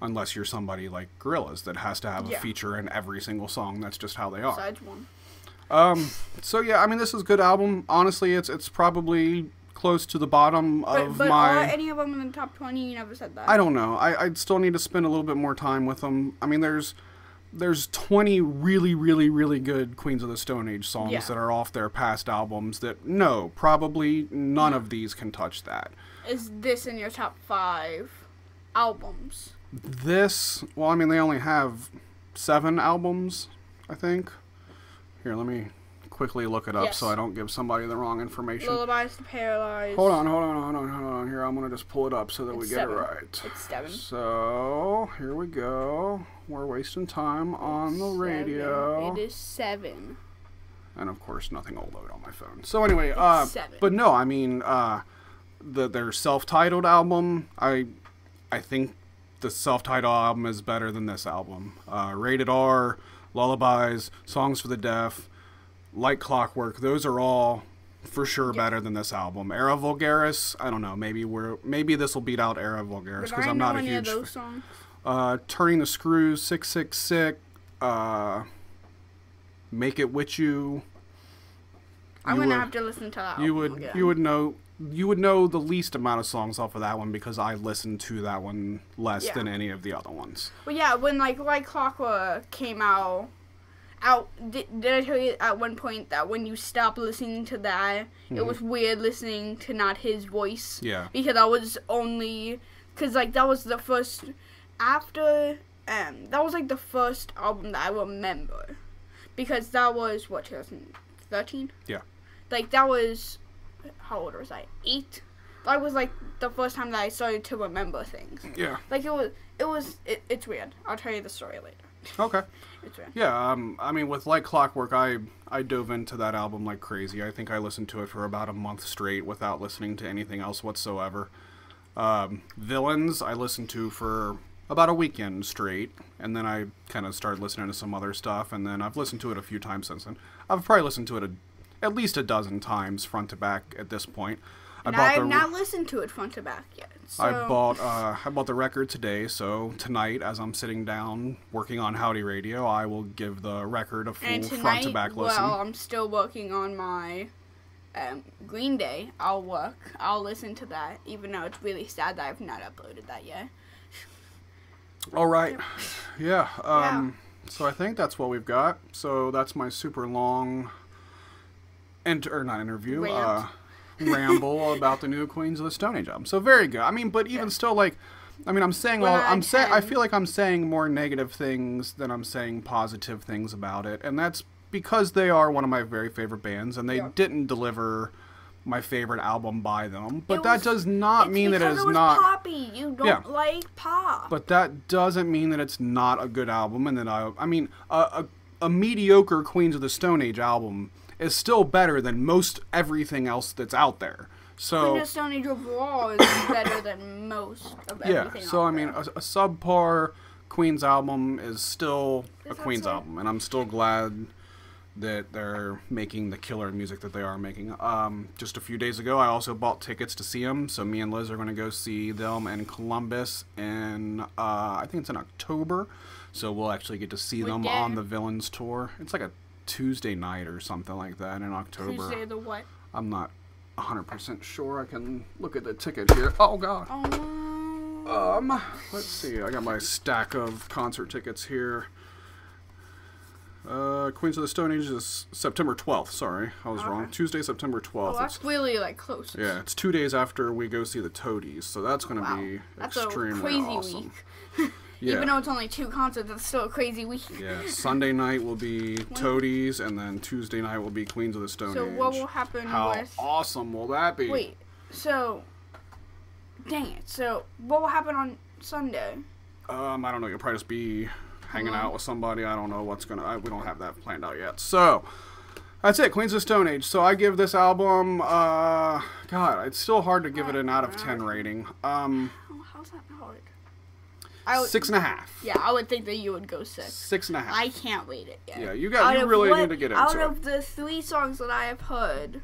Unless you're somebody like Gorillaz that has to have a feature in every single song. That's just how they are. Besides one. So yeah, I mean, this is a good album. Honestly, it's probably close to the bottom of but my... are any of them in the top 20? You never said that. I don't know. I'd still need to spend a little bit more time with them. I mean, there's 20 really, really, really good Queens of the Stone Age songs that are off their past albums that, probably none of these can touch that. Is this in your top 5 albums? Well, I mean, they only have 7 albums, I think. Here, let me quickly look it up so I don't give somebody the wrong information. Lullabies to Paralyze. Hold on. Here, I'm going to just pull it up so that we get it right. It's 7. So, here we go. We're wasting time on the radio. It is 7. And, of course, nothing will load on my phone. So, anyway, 7. But no, I mean, their self-titled album, I think the self-titled album is better than this album. Rated R, Lullabies, Songs for the Deaf, Like Clockwork, those are all for sure better than this album. Era Vulgaris, I don't know, maybe this will beat out Era Vulgaris because I'm not a huge those songs. Turning the Screws, 666, Make It With You. I'm gonna have to listen to that album again. You would know the least amount of songs off of that one because I listened to that one less than any of the other ones. Well, yeah, when like Clockwork came out, did I tell you at one point that when you stopped listening to that, it was weird listening to not his voice? Yeah. Because that was that was the first that was like the first album that I remember, because that was 2013. Yeah. Like that was. How old was I? 8? That was like the first time that I started to remember things. Yeah. Like it's weird. I'll tell you the story later. Okay. It's weird. Yeah, I mean, with Like Clockwork, I dove into that album like crazy. I think I listened to it for about a month straight without listening to anything else whatsoever. Villains, I listened to for about a weekend straight, and then I kind of started listening to some other stuff, and then I've listened to it a few times since then. I've probably listened to it at least a dozen times front to back at this point. I've not listened to it front to back yet. So. I bought the record today, so tonight, as I'm sitting down working on Howdy Radio, I will give the record a full front to back listen. Well, I'm still working on my Green Day. I'll listen to that, even though it's really sad that I've not uploaded that yet. All right, yeah. So I think that's what we've got. So that's my super long. Ramble about the new Queens of the Stone Age album. So very good. I mean, but even still, I feel like I'm saying more negative things than I'm saying positive things about it, and that's because they are one of my very favorite bands, and they didn't deliver my favorite album by them. But that does not mean that it is not poppy. You don't like pop. But that doesn't mean that it's not a good album, and that a mediocre Queens of the Stone Age album is still better than most everything else that's out there. So Queen of Stone Age overall is better than most of everything so out I mean, there. a subpar Queens album is still a Queens album, and I'm still glad that they're making the killer music that they are making. Just a few days ago, I also bought tickets to see them, so me and Liz are going to go see them in Columbus in, I think it's in October, so we'll actually get to see them on the Villains tour. It's like a Tuesday night or something like that in October. Tuesday the what? I'm not 100% sure. I can look at the ticket here. Oh, God. Oh, no. Let's see. I got my stack of concert tickets here. Queens of the Stone Age is September 12th. Sorry, I was wrong. Tuesday, September 12th. Oh, that's really, like, close. Yeah, it's 2 days after we go see the Toadies, so that's going to be extremely crazy awesome. Week. Yeah. Even though it's only 2 concerts, that's still a crazy week. Yeah, Sunday night will be Toadies, and then Tuesday night will be Queens of the Stone Age. So what will happen How awesome will that be? Wait, so... Dang it. So, what will happen on Sunday? I don't know. You'll probably just be hanging out with somebody. I don't know what's going to... We don't have that planned out yet. So, that's it. Queens of the Stone Age. So, I give this album... God, it's still hard to give it an out of 10 rating. How's that hard? 6.5. Yeah, I would think that you would go 6. 6.5. I can't wait it yet. Yeah, you really need to get into it. Out of the 3 songs that I have heard,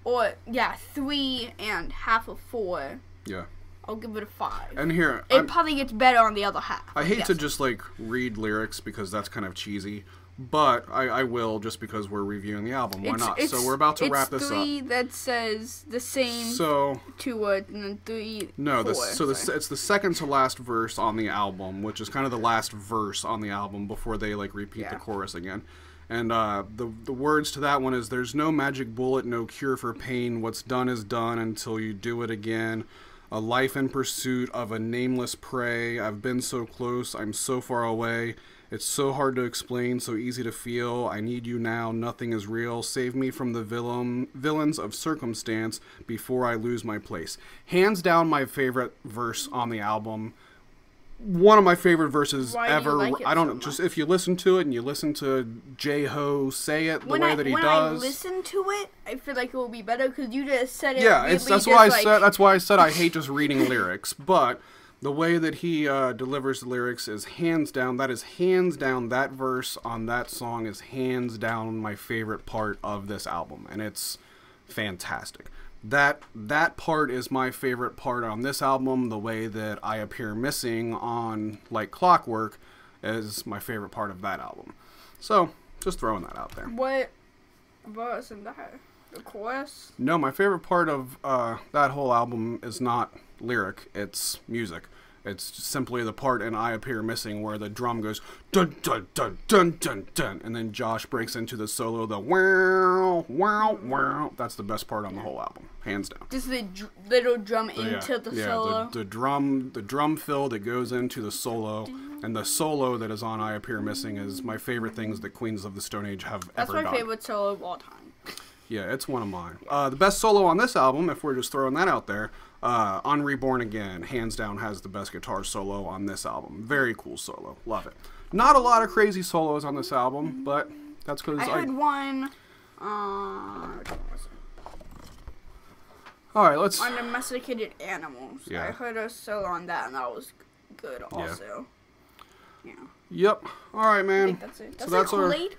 3 and half of 4... Yeah. I'll give it a 5. And here... It probably gets better on the other half. I hate to just, like, read lyrics because that's kind of cheesy. But I will just because we're reviewing the album. Why not? So we're about to wrap this up. It's 3 that says the same 2 words and then 3, No, 4. It's the second to last verse on the album, which is kind of the last verse on the album before they, like, repeat the chorus again. And the words to that one is, there's no magic bullet, no cure for pain. What's done is done until you do it again. A life in pursuit of a nameless prey. I've been so close, I'm so far away. It's so hard to explain, so easy to feel. I need you now, nothing is real. Save me from the villains of circumstance before I lose my place. Hands down my favorite verse on the album. One of my favorite verses ever. Do you like it I don't know, so just much? if you listen to it and you listen to J-Ho say it the way that he does. When I listen to it, I feel like it will be better because you just said it. Yeah, really that's why I said I hate just reading lyrics. But the way that he delivers the lyrics is hands down. That is hands down. That verse on that song is hands down my favorite part of this album, and it's fantastic. That part is my favorite part on this album. The way that I appear missing on Like Clockwork is my favorite part of that album. So, just throwing that out there. What verse in that? The chorus? No, my favorite part of that whole album is not lyric, it's music. It's simply the part in I Appear Missing where the drum goes dun dun dun dun dun dun, and then Josh breaks into the solo, the wow wow wow. That's the best part on the whole album, hands down. Just the little drum into the solo. The drum fill that goes into the solo, and the solo that is on I Appear Missing is my favorite things that Queens of the Stone Age have ever done. That's my favorite solo of all time. Yeah, it's one of mine. The best solo on this album, if we're just throwing that out there, on Reborn Again, hands down has the best guitar solo on this album. Very cool solo. Love it. Not a lot of crazy solos on this album, but that's because I heard one. All right, let's... On Domesticated Animals. Yeah. I heard a solo on that, and that was good also. Yeah. Yep. All right, man. I think that's it. That's our Kool-Aid?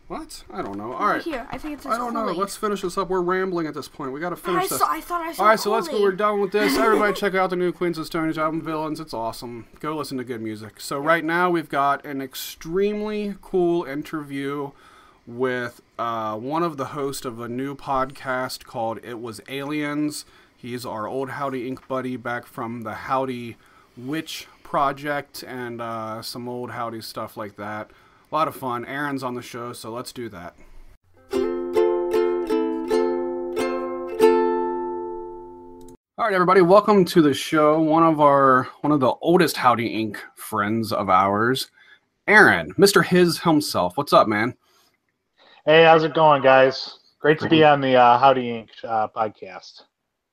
What? I don't know. All right. Here, I think it's I don't know. Let's finish this up. We're rambling at this point. We got to finish this. I thought I saw All right, so let's go. We're done with this. Everybody check out the new Queens of the Stone Age album, Villains. It's awesome. Go listen to good music. So right now we've got an extremely cool interview with one of the hosts of a new podcast called It Was Aliens. He's our old Howdy Inc. buddy back from the Howdy Witch Project and some old Howdy stuff like that. A lot of fun. Aaron's on the show, so let's do that. All right, everybody, welcome to the show. One of the oldest Howdy Inc. friends of ours, Aaron, Mr. His himself. What's up, man? Hey, how's it going, guys? Great to be on the Howdy Inc. Podcast.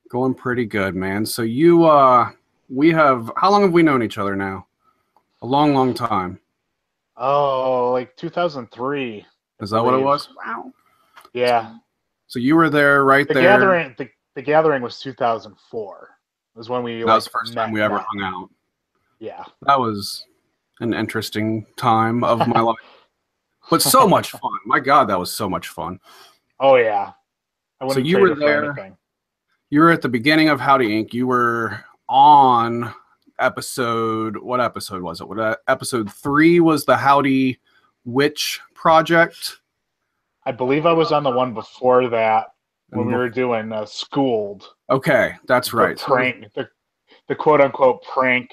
Going pretty good, man. So how long have we known each other now? A long, long time. Oh, like 2003. Is that what it was? Wow. Yeah. So you were there there. The gathering was 2004. It was when we. That was the first time we ever hung out. Yeah. That was an interesting time of my life, but so much fun. My God, that was so much fun. Oh yeah. So you were there. You were at the beginning of Howdy Inc. You were on what episode was it? Episode 3 was the Howdy Witch Project. I believe I was on the one before that. when we were doing Schooled. Okay, that's right. The prank, the quote unquote prank.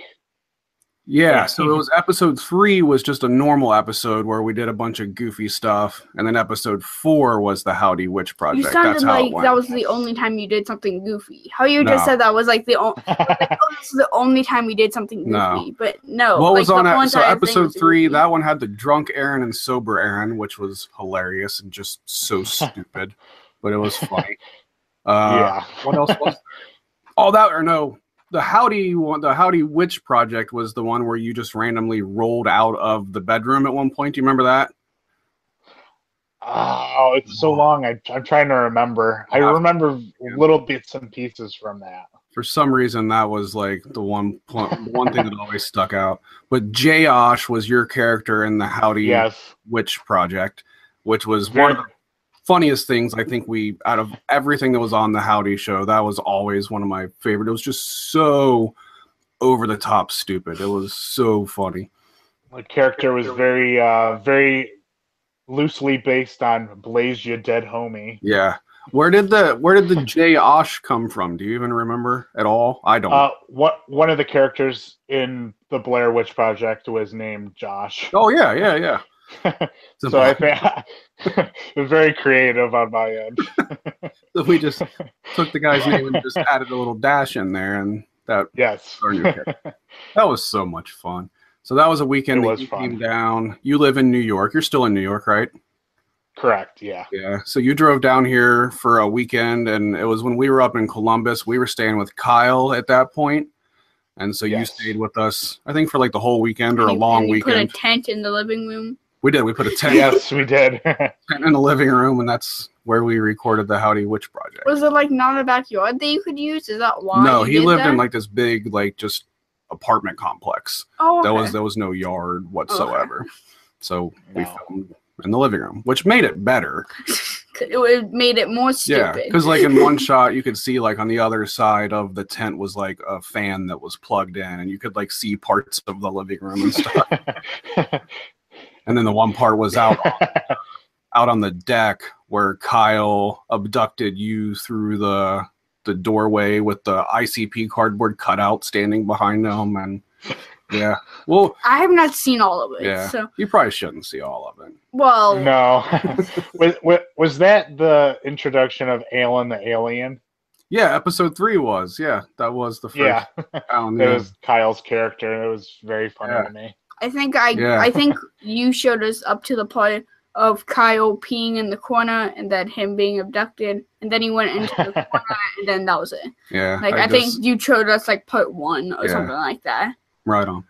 Yeah, so it was episode 3 was just a normal episode where we did a bunch of goofy stuff, and then episode 4 was the Howdy Witch Project. You sounded That's how like it went. that was the only time you did something goofy. How you just No. said that was like the only, this is the only time we did something goofy. No. But no. What like, was on so episode 3? That one had the drunk Aaron and sober Aaron, which was hilarious and just so stupid, but it was funny. Yeah. What else was? Oh, that or no. The Howdy Witch Project was the one where you just randomly rolled out of the bedroom at one point. Do you remember that? Oh, it's so long. I'm trying to remember. I remember little bits and pieces from that. For some reason, that was like the one thing that always stuck out. But Josh was your character in the Howdy Witch Project, which was one of the funniest things I think out of everything that was on the Howdy show. That was always one of my favorite. It was just so over the top stupid. It was so funny. My character was very very loosely based on Blaze Ya Dead Homie. Yeah. Where did the Josh come from? Do you even remember at all? I don't. One of the characters in the Blair Witch Project was named Josh. Oh yeah. So I think it was very creative on my end. So we just took the guy's name and just added a little dash in there, and that our new character. That was so much fun. So that was a weekend that you came down. You live in New York. You're still in New York, right? Correct. Yeah. Yeah. So you drove down here for a weekend, and it was when we were up in Columbus. We were staying with Kyle at that point. And so you stayed with us, I think, for like the whole weekend or a long weekend. Put a tent in the living room. We did. We put a tent. Yes, we did. Tent in the living room, and that's where we recorded the Howdy Witch Project. Was it like not a backyard that you could use? Is that why? No, he lived in like this big, like just apartment complex. Oh, okay. There was no yard whatsoever. Okay. So we filmed in the living room, which made it better. It made it more stupid. Yeah, because like in one shot, you could see like on the other side of the tent was like a fan that was plugged in, and you could like see parts of the living room and stuff. And then the one part was out on the deck where Kyle abducted you through the doorway with the ICP cardboard cutout standing behind him, and yeah. Well, I have not seen all of it. Yeah, so you probably shouldn't see all of it. Well, no. was that the introduction of Alan the Alien? Yeah, episode 3 was. Yeah, that was the first. Yeah, Alan, it was Kyle's character. It was very funny to me. I think you showed us up to the part of Kyle peeing in the corner and then him being abducted, and then he went into the corner, and then that was it. Yeah. Like I think you showed us like part 1 or something like that. Right on.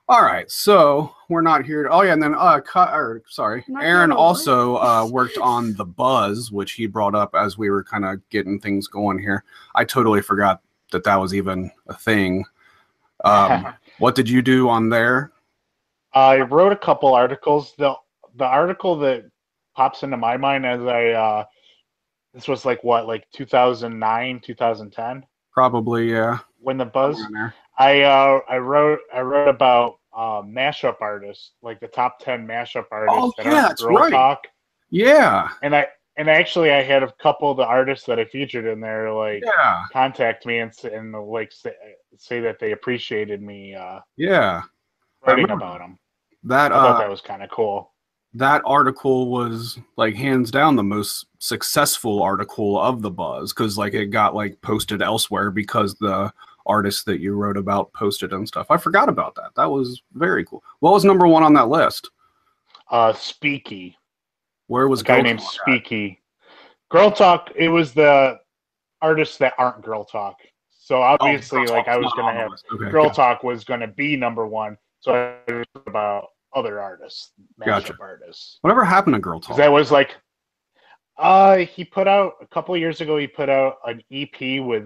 All right, so we're not here. And then Aaron also worked on The Buzz, which he brought up as we were kind of getting things going here. I totally forgot that was even a thing. What did you do on there? I wrote a couple articles. The article that pops into my mind as this was like 2009, 2010? Probably, yeah. When The Buzz. I wrote about mashup artists, like the top 10 mashup artists that's Girl right. Talk. Yeah. And I had a couple of the artists that I featured in there contact me and say that they appreciated me writing about them. I thought that was kind of cool. That article was like hands down the most successful article of The Buzz, because like it got like posted elsewhere because the artists that you wrote about posted and stuff. I forgot about that. That was very cool. What was number 1 on that list? Speaky. Where was a guy named Speaky? Girl Talk. It was the artists that aren't Girl Talk. So obviously, I was going to have Girl Talk was going to be number 1. So I wrote about other artists, mashup artists. Whatever happened to Girl Talk? That was like, he put out a couple of years ago. He put out an EP with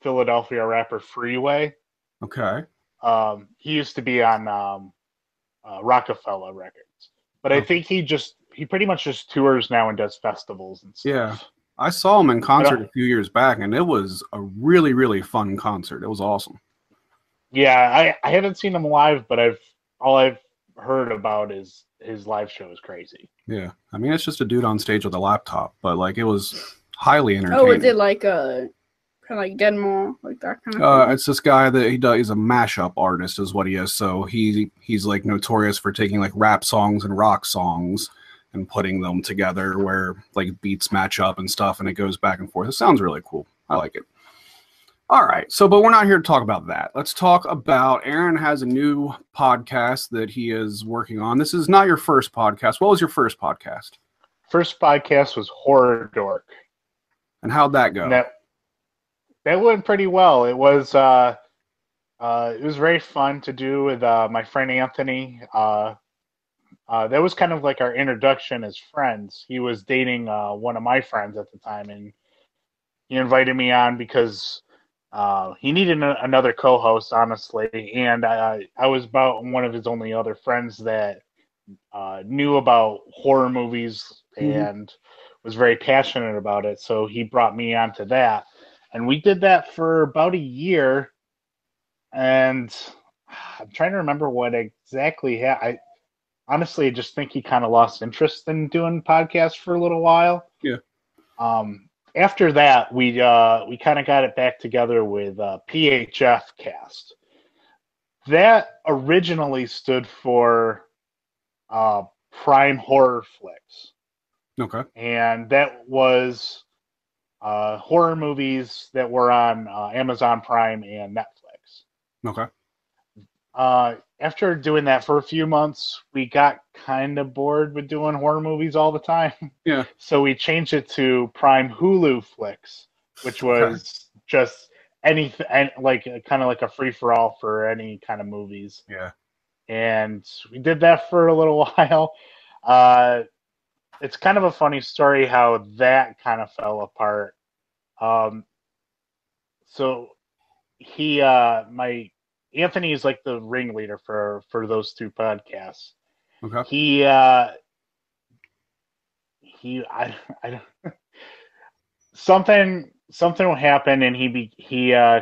Philadelphia rapper Freeway. Okay. He used to be on Rockefeller Records, but I think he pretty much just tours now and does festivals and stuff. Yeah, I saw him in concert a few years back, and it was a really, really fun concert. It was awesome. Yeah, I haven't seen him live, but all I've heard about his live show is crazy. Yeah, I mean, it's just a dude on stage with a laptop, but like it was Highly entertaining. Oh, is it like kind of like Denmark, like that kind of thing? It's this guy that he's a mashup artist, is what he is. So he's like notorious for taking like rap songs and rock songs and putting them together where like beats match up and stuff, and it goes back and forth. It sounds really cool. I like it. All right, but we're not here to talk about that. Let's talk about Aaron has a new podcast that he is working on. This is not your first podcast. What was your first podcast? First podcast was Horror Dork. And how'd that go? That went pretty well. It was very fun to do with my friend Anthony. That was kind of like our introduction as friends. He was dating one of my friends at the time, and he invited me on because he needed another co-host, honestly, and I was about one of his only other friends that knew about horror movies and was very passionate about it. So he brought me onto that, and we did that for about a year. And I'm trying to remember what exactly happened. I honestly just think he kind of lost interest in doing podcasts for a little while. Yeah. After that, we kind of got it back together with PHF Cast. That originally stood for Prime Horror Flicks. Okay. And that was horror movies that were on Amazon Prime and Netflix. Okay. After doing that for a few months, we got kind of bored with doing horror movies all the time. Yeah. So we changed it to Prime Hulu Flicks, which was just anything, like kind of like a free for all for any kind of movies. Yeah. And we did that for a little while. It's kind of a funny story how that kind of fell apart. So Anthony is like the ringleader for those two podcasts. Okay. Something will happen, and he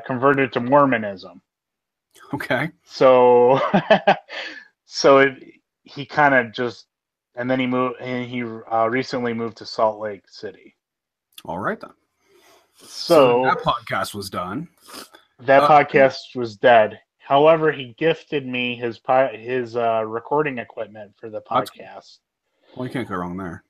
converted to Mormonism. Okay. So he kind of just, and then he moved, and he recently moved to Salt Lake City. All right then. So that podcast was done. That podcast was dead. However, he gifted me his recording equipment for the podcast. Well, you can't go wrong there.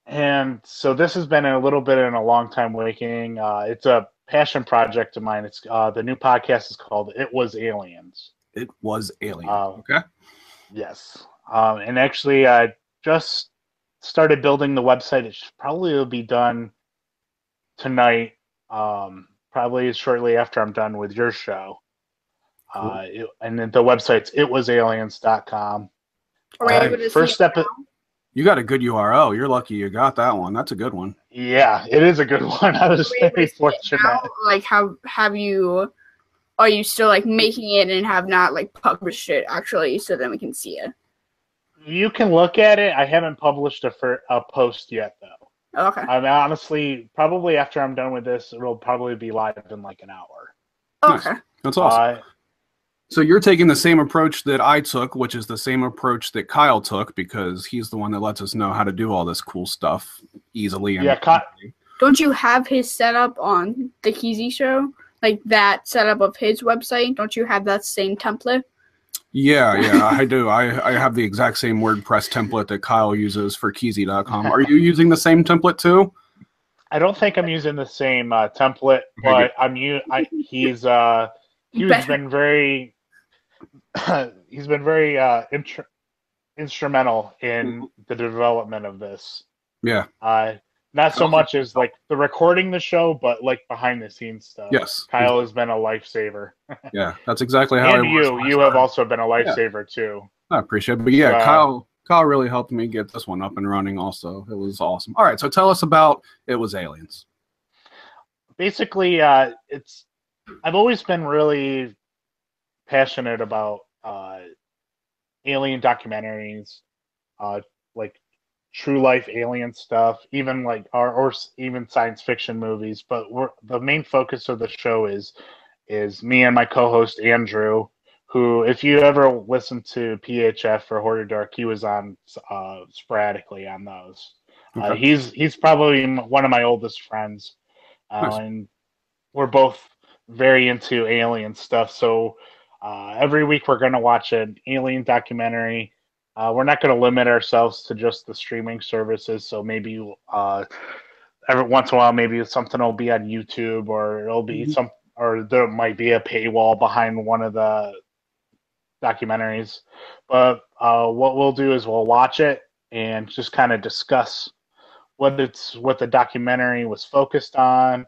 And so this has been a little bit in a long time waiting. It's a passion project of mine. It's the new podcast is called It Was Aliens. It Was Aliens. Okay. Yes. And actually, I just started building the website. It probably will be done tonight. Probably shortly after I'm done with your show. Cool. And the website's itwasaliens.com. First step. You got a good URL. You're lucky you got that one. That's a good one. Yeah, it is a good one. I was very fortunate. Like, have you? Are you still like making it and have not like published it actually, so then we can see it? You can look at it. I haven't published a post yet though. Okay. I mean, honestly, probably after I'm done with this, it'll probably be live in like an hour. Okay. Nice. That's awesome. So you're taking the same approach that I took, which is the same approach that Kyle took, because he's the one that lets us know how to do all this cool stuff easily. And don't you have his setup on the Keezy show? Like that setup of his website? Don't you have that same template? Yeah, I do. I have the exact same WordPress template that Kyle uses for Keezy.com. Are you using the same template too? I don't think I'm using the same template, but he's been very instrumental in the development of this. Yeah. Not so much as like the recording the show, but like behind the scenes stuff. Yes. Kyle has been a lifesaver. Yeah, that's exactly how. And you have also been a lifesaver too. I appreciate it. But yeah, Kyle really helped me get this one up and running also. It was awesome. All right, so tell us about It Was Aliens. Basically, I've always been really passionate about alien documentaries, like true life alien stuff, even like or even science fiction movies. But the main focus of the show is me and my co-host Andrew, who, if you ever listen to PHF or Horror Dark, he was on sporadically on those. Okay. He's probably one of my oldest friends, Nice. and we're both very into alien stuff. So every week we're going to watch an alien documentary. We're not going to limit ourselves to just the streaming services. So maybe every once in a while, maybe something will be on YouTube, or it'll be or there might be a paywall behind one of the documentaries. But what we'll do is we'll watch it and just kind of discuss what the documentary was focused on.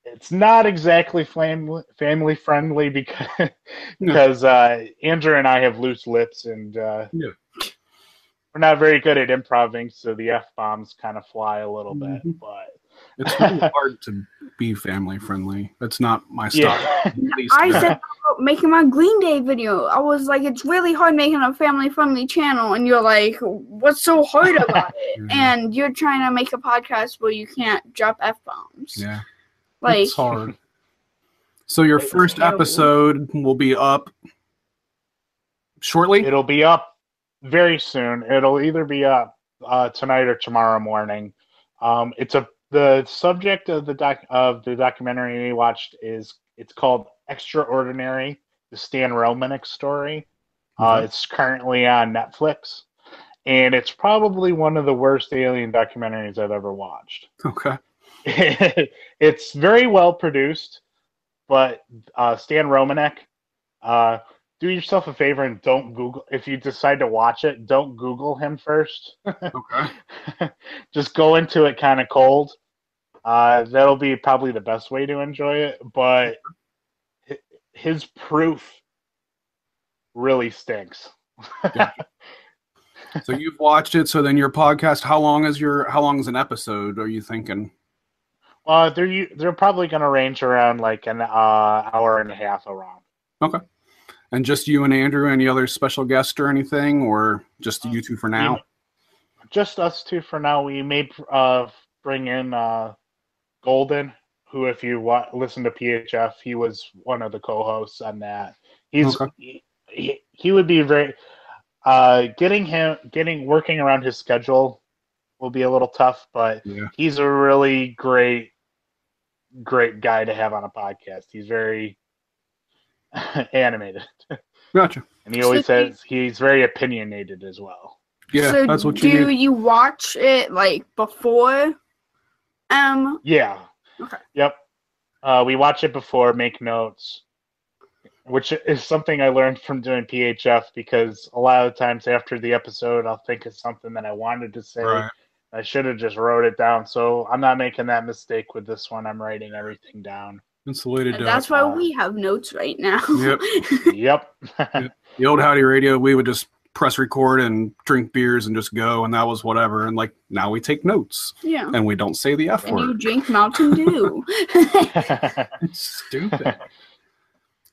It's not exactly family friendly because Andrew and I have loose lips, and we're not very good at improving, so the F-bombs kind of fly a little bit. But it's really hard to be family friendly. That's not my style. Yeah. I said about making my Green Day video. I was like, it's really hard making a family friendly channel, and you're like, what's so hard about it? And you're trying to make a podcast where you can't drop F-bombs. Yeah. Like, it's hard. So your first episode will be up shortly? It'll be up very soon. It'll either be up tonight or tomorrow morning. The subject of the documentary we watched it's called Extraordinary, the Stan Romanek story. Okay. It's currently on Netflix, and it's probably one of the worst alien documentaries I've ever watched. Okay. It's very well produced, but Stan Romanek, do yourself a favor and don't Google. If you decide to watch it, don't Google him first. Okay. Just go into it kind of cold. That'll be probably the best way to enjoy it. But his proof really stinks. Yeah. So you've watched it. So then your podcast, how long is an episode? Are you thinking? They're probably going to range around like an hour and a half around. Okay. And just you and Andrew, any other special guest or anything, or just you two for now? Just us two for now. We may bring in Golden, who, if you listen to PHF, he was one of the co-hosts on that. He would be very working around his schedule will be a little tough, but he's a really great guy to have on a podcast. He's very animated. Gotcha. And he always says he's very opinionated as well. Yeah, so that's what you need. Do you watch it like before? Yeah. Okay. Yep. We watch it before, make notes, which is something I learned from doing PHF, because a lot of times after the episode, I'll think of something that I wanted to say. Right. I should have just wrote it down. So I'm not making that mistake with this one. I'm writing everything down. That's the way to do it. That's why we have notes right now. Yep. Yep. The old Howdy Radio, we would just press record and drink beers and just go, and that was whatever. And like now we take notes. Yeah. And we don't say the F word. And you drink Mountain Dew. It's stupid.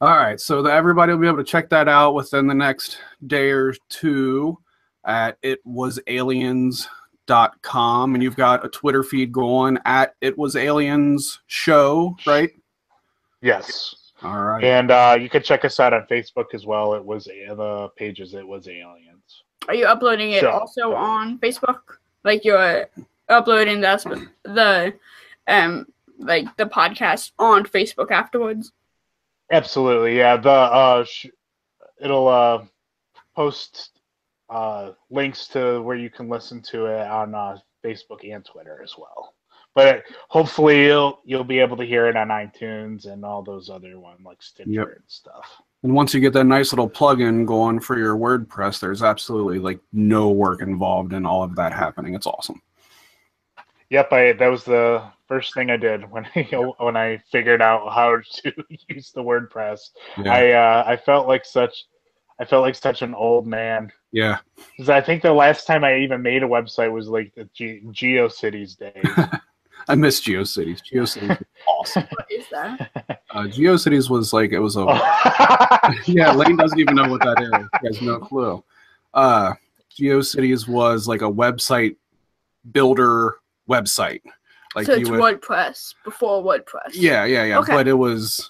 All right, so everybody will be able to check that out within the next day or two at itwasaliens.com, and you've got a Twitter feed going at itwasaliensshow, right? Yes. All right. And you can check us out on Facebook as well. The pages It Was Aliens. Are you uploading it also on Facebook? Like you're uploading the podcast on Facebook afterwards? Absolutely, yeah. It'll post links to where you can listen to it on Facebook and Twitter as well. But hopefully you'll be able to hear it on iTunes and all those other ones like Stitcher and stuff. And once you get that nice little plugin going for your WordPress, there's absolutely like no work involved in all of that happening. It's awesome. Yep, that was the first thing I did when I figured out how to use the WordPress. Yeah. I felt like such an old man. Yeah. Because I think the last time I even made a website was like the GeoCities days. I miss GeoCities. GeoCities was awesome. What is that? GeoCities was like, it was a... Yeah, Lane doesn't even know what that is. He has no clue. GeoCities was like a website builder website. Like so it's WordPress, before WordPress. Yeah. Okay. But it was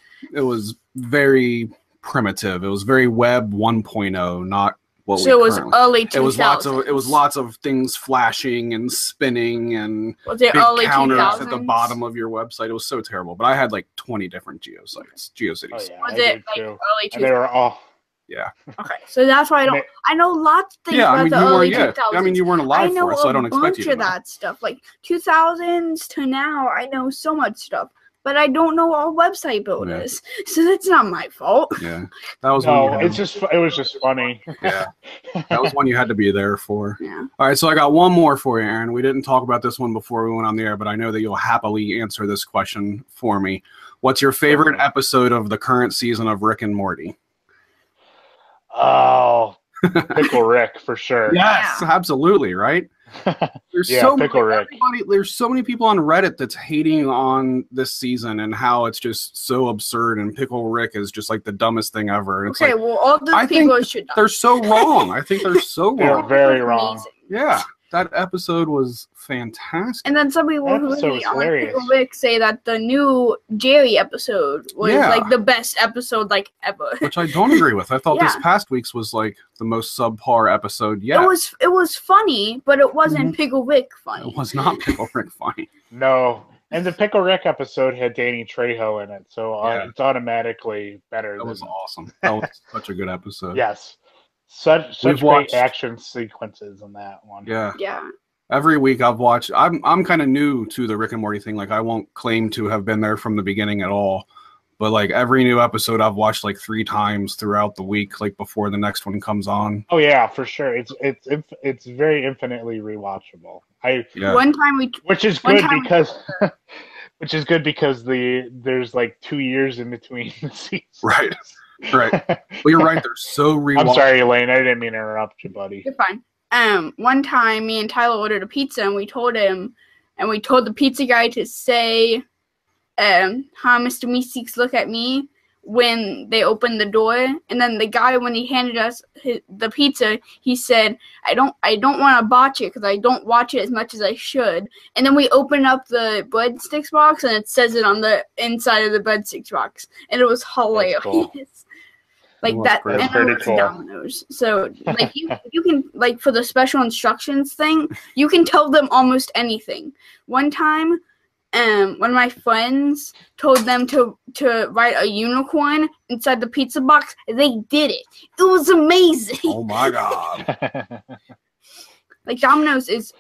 very primitive. It was very Web 1.0, not what So it was early 2000s. It was lots of things flashing and spinning and was it big early counters 2000s? at the bottom of your website. It was so terrible. But I had like 20 different GeoCities, GeoCities. Oh, yeah, Was I it did like too. early 2000s? And they were all. Yeah. Okay, so that's why I know lots of things about the early 2000s. I mean, you weren't alive for it, so I don't expect you to know. I know a bunch of that stuff. Like 2000s to now, I know so much stuff. But I don't know all website builders, so that's not my fault. Yeah, that was it was just funny. Yeah, that was one you had to be there for. Yeah. All right, so I got one more for you, Aaron. We didn't talk about this one before we went on the air, but I know that you'll happily answer this question for me. What's your favorite episode of the current season of Rick and Morty? Oh, Pickle Rick for sure. Yes, absolutely, right? There's there's so many people on Reddit that's hating on this season and how it's just so absurd, and Pickle Rick is just like the dumbest thing ever. And it's okay, well, all the people should know. They're so wrong. I think they're so wrong. They're very wrong. Yeah, that episode was fantastic. And then some people who hate on Pickle Rick say that the new Jerry episode was like the best episode like ever. Which I don't agree with. I thought this past week's was like the most subpar episode yet. It was funny, but it wasn't Pickle Rick funny. It was not Pickle Rick funny. No. And the Pickle Rick episode had Danny Trejo in it, so it's automatically better. That was awesome. That was such a good episode. Yes. Such great action sequences in that one. Yeah. Yeah. Every week I've watched. I'm kind of new to the Rick and Morty thing. Like I won't claim to have been there from the beginning at all, but like every new episode I've watched like 3 times throughout the week, like before the next one comes on. Oh yeah, for sure. It's very infinitely rewatchable. One time which is good because there's like 2 years in between the seasons. Right. Right. Well, you're right. They're so rewatchable. I'm sorry, Elaine. I didn't mean to interrupt you, buddy. You're fine. One time, me and Tyler ordered a pizza, and we told the pizza guy to say, "Hi, Mr. Meeseeks, look at me," when they opened the door. And then the guy, when he handed us the pizza, he said, I don't want to botch it because I don't watch it as much as I should. And then we opened up the breadsticks box, and it says it on the inside of the breadsticks box. And it was hilarious. Cool. Like that, and it was Domino's. So, like, you can, like, for the special instructions thing, you can tell them almost anything. One time, one of my friends told them to write a unicorn inside the pizza box. They did it. It was amazing. Oh my god! Like Domino's is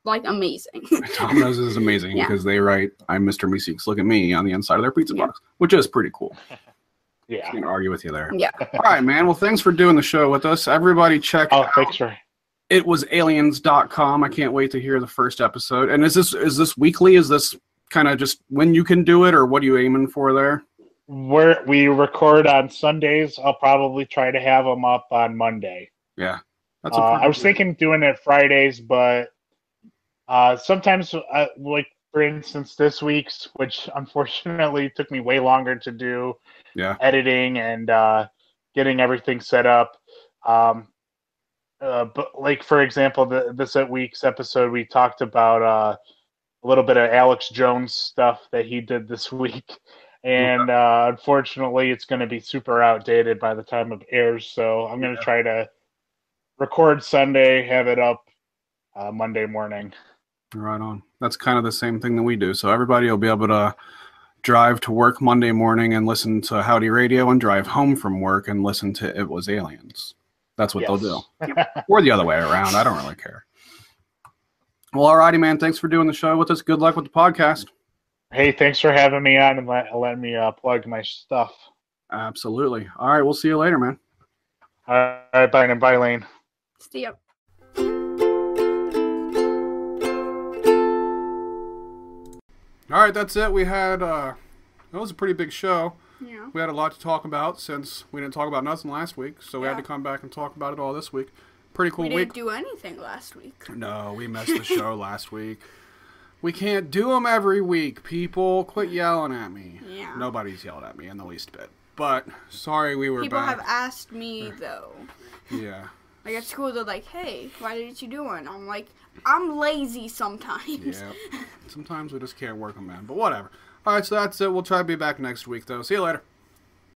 like amazing. Domino's is amazing because they write "I'm Mr. Meeseeks, look at me" on the inside of their pizza box, which is pretty cool. Yeah, I can't argue with you there. Yeah. All right, man. Well, thanks for doing the show with us. Everybody, check out. Thanks for. Itwasaliens.com. I can't wait to hear the first episode. And is this weekly? Is this kind of just when you can do it, or what are you aiming for there? We record on Sundays. I'll probably try to have them up on Monday. Yeah, that's. I was thinking doing it Fridays, but sometimes, like for instance, this week's, which unfortunately took me way longer to do. Yeah. Editing and getting everything set up. But like for example, this week's episode, we talked about a little bit of Alex Jones stuff that he did this week, and unfortunately, it's going to be super outdated by the time it airs. So I'm going to try to record Sunday, have it up Monday morning. Right on. That's kind of the same thing that we do. So everybody will be able to drive to work Monday morning and listen to Howdy Radio, and drive home from work and listen to It Was Aliens. That's what they'll do. Or the other way around. I don't really care. Well, alrighty, man. Thanks for doing the show with us. Good luck with the podcast. Hey, thanks for having me on and letting me plug my stuff. Absolutely. All right, we'll see you later, man. All right, bye, and bye, Lane. See ya. All right, that's it. We had, that was a pretty big show. Yeah. We had a lot to talk about since we didn't talk about nothing last week, so we had to come back and talk about it all this week. Pretty cool week. We didn't do anything last week. No, we missed the show last week. We can't do them every week, people. Quit yelling at me. Yeah. Nobody's yelled at me in the least bit. But, sorry we were People back. have asked me, though. Yeah. Like at school, they're like, hey, why didn't you do one? I'm like, I'm lazy sometimes. Yeah. Sometimes we just can't work them in, but whatever. All right, so that's it. We'll try to be back next week, though. See you later.